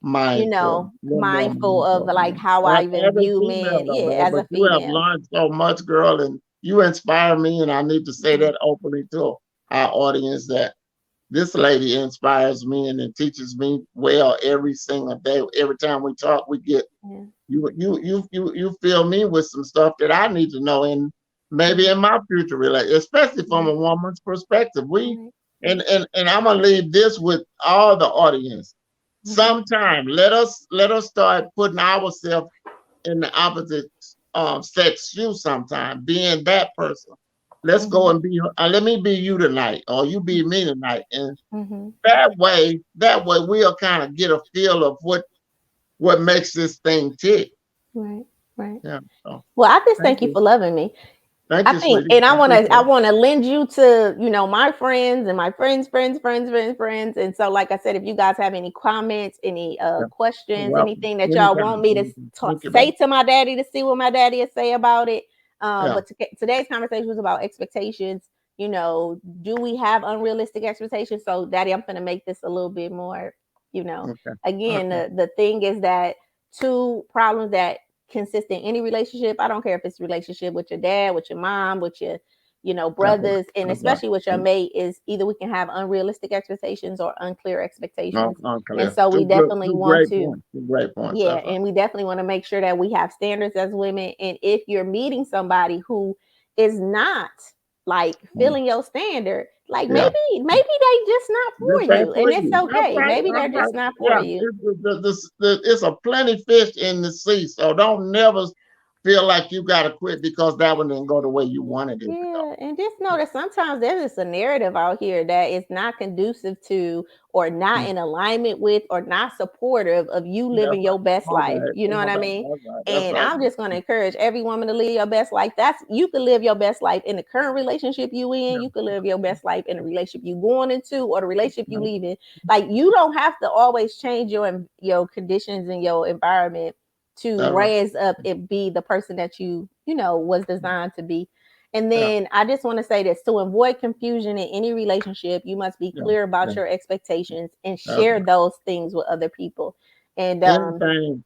mindful, a little more mindful of mindful. like how I Yeah. even As a view female, men, though, yeah, babe, as but a you have female. learned so much, girl, and you inspire me, and I need to say Yeah, that openly to our audience that this lady inspires me and it teaches me well every single day. Every time we talk, we get yeah, you fill me with some stuff that I need to know in maybe yeah, in my future relationship, especially from yeah, a woman's perspective. right, right. And I'm gonna leave this with all the audience. Mhm. Sometime let us start putting ourselves in the opposite sex shoe sometime, being that person Let's go Mhm. and be. Let me be you tonight, or you be me tonight, and Mhm. that way, we'll kind of get a feel of what makes this thing tick. Right. Right. Yeah. So Well, I just thank thank you you, for loving me. thank I you, think, sweetie. and I I appreciate it. want to lend you to, my friends and my friends. And so, like I said, if you guys have any comments, any Yeah. You're questions, welcome. anything that y'all want Anytime. me to Anytime. Thank you, say baby. to my daddy to see what my daddy will say about it. Yeah. Today's conversation was about expectations. Do we have unrealistic expectations? So, daddy, I'm going to make this a little bit more, you know, Okay. again, Okay. the thing is that two problems that consist in any relationship. I don't care if it's relationship with your dad, with your mom, with your That's right. brothers, and That's right. especially with your mate, is either we can have unrealistic expectations or unclear expectations. And Unclear. so we Two good, definitely two want great to, points. Two great points. yeah, That's right. and we definitely want to make sure that we have standards as women. And if you're meeting somebody who is not like Mm. filling your standard, like Yeah. maybe they just not This for ain't you, for and it's you. That's okay. right. Maybe That's they're right. just not for Yeah. you. It's a plenty fish in the sea. So don't never feel like you got to quit because that one didn't go the way you wanted it to go. Yeah, and just know that sometimes there's just a narrative out here that is not conducive to, or not Mm. in alignment with, or not supportive of you That's living right. your best All life. right. You know what All I right. mean? That's right. That's And right. I'm just going to encourage every woman to live your best life. You can live your best life in the current relationship you in. Yeah. You can live your best life in the relationship you going into, or the relationship you Yeah. leaving. Like, you don't have to always change your conditions and your environment to That's right. raise up and be the person that was designed to be. And Yeah. then I just want to say this: to avoid confusion in any relationship, you must be Yeah. clear Yeah. about your expectations and That's share right. those things with other people. And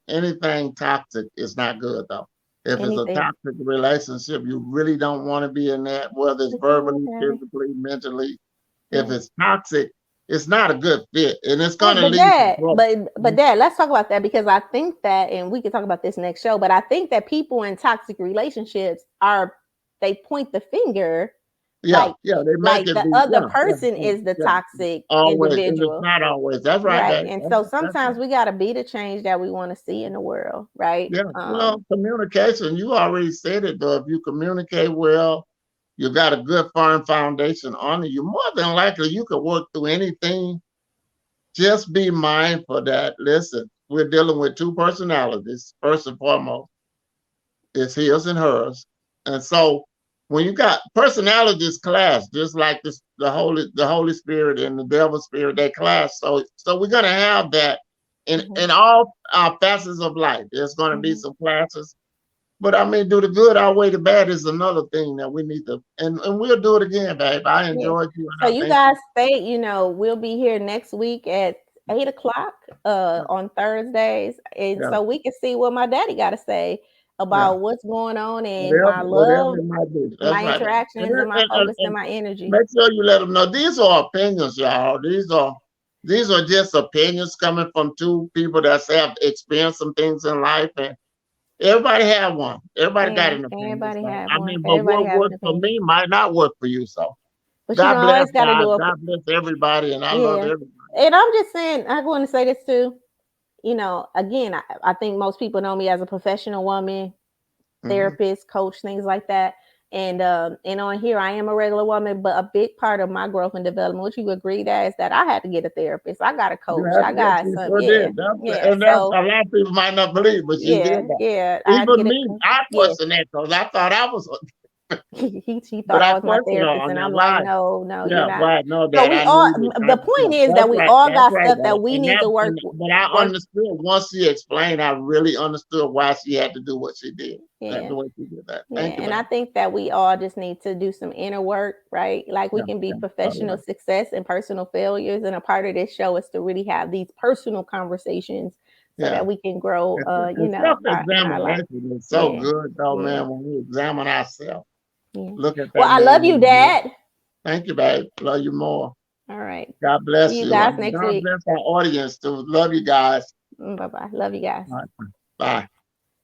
Anything toxic is not good though. If it's a anything, toxic relationship, you really don't want to be in that, whether it's but you know what, verbally, Daddy? physically, mentally. If Yeah. it's toxic, it's not a good fit, and it's Well, going to lead to trouble. but Dad, let's talk about that, because I think that, and we can talk about this next show. But I think that people in toxic relationships they point the finger, Yeah, like yeah, they make like it the be. other Yeah, yeah, person yeah, is the yeah. toxic Always, and it's individual. not always. That's right, Right. Dave. And That's so right. That's sometimes right. we got to be the change that we want to see in the world. Right. Yeah. Well, communication. You already said it though. If you communicate well, you got a good firm foundation on it. You more than likely you can work through anything. Just be mindful that, listen, we're dealing with two personalities. First and foremost, it's his and hers. And so when you got personalities clash, just like this, the Holy Spirit and the devil spirit, they clash. So we're gonna have that Hmm. in all facets of life. There's gonna be Hmm. some clashes. But I mean, do the good outweigh the bad is another thing that we need to, and we'll do it again, babe. I Yeah. enjoyed you, So and I you thank guys you. stay, we'll be here next week at 8 o'clock Yeah, on Thursdays. And yeah, so we can see what my daddy got to say yeah. about what's going on in my Whatever love, it might be. That's my right. And, interactions, and my focus and and my energy. make sure you let them know these are opinions, y'all. These are just opinions coming from two people that have experienced some things in life, and everybody have one. Everybody got Yeah. an opinion. Everybody So have I one. mean, but Everybody what have an works for opinion. me might not work for you. So But God bless, always got to guys. do a, God bless everybody, and I love yeah. everybody. And I'm just saying, I want to say this too. Again, I think most people know me as a professional woman, Hmm. therapist, coach, things like that. And on here, I am a regular woman, but a big part of my growth and development, which you agree that, is that I had to get a therapist. I got a You coach. have I to get got you some, sure yeah, did. That's yeah. and that's So a lot of people might not believe, but she yeah, did that. yeah. I had to get Even a me, coach. I Yeah. questioned that because I thought I was, He but thought I I was my questioned her therapist, on and that. I'm like, Why? no, no, you're Yeah, not. why? No, So that we I all. needed. The Yeah, point is that that's we right. all That's got right, stuff that babe. we And need that, to and but I work. understood once she explained. I really understood why she had to do what she did. That Yeah. the way she did that. Yeah, Thank you, and babe. I think that we all just need to do some inner work, right? Like, we Yeah, can be yeah, totally professional right. success and personal failures, and a part of this show is to really have these personal conversations so Yeah. that we can grow, And in our life. self-examination is so Yeah, good, though, yeah, man. When we examine ourselves, yeah. look at Well, that I man love you, in the mirror. Dad. Thank you, babe. Love you more. All right. God See bless you you. guys And next God week. bless our audience too. Love you guys. Bye bye. Love you guys. All right. Bye.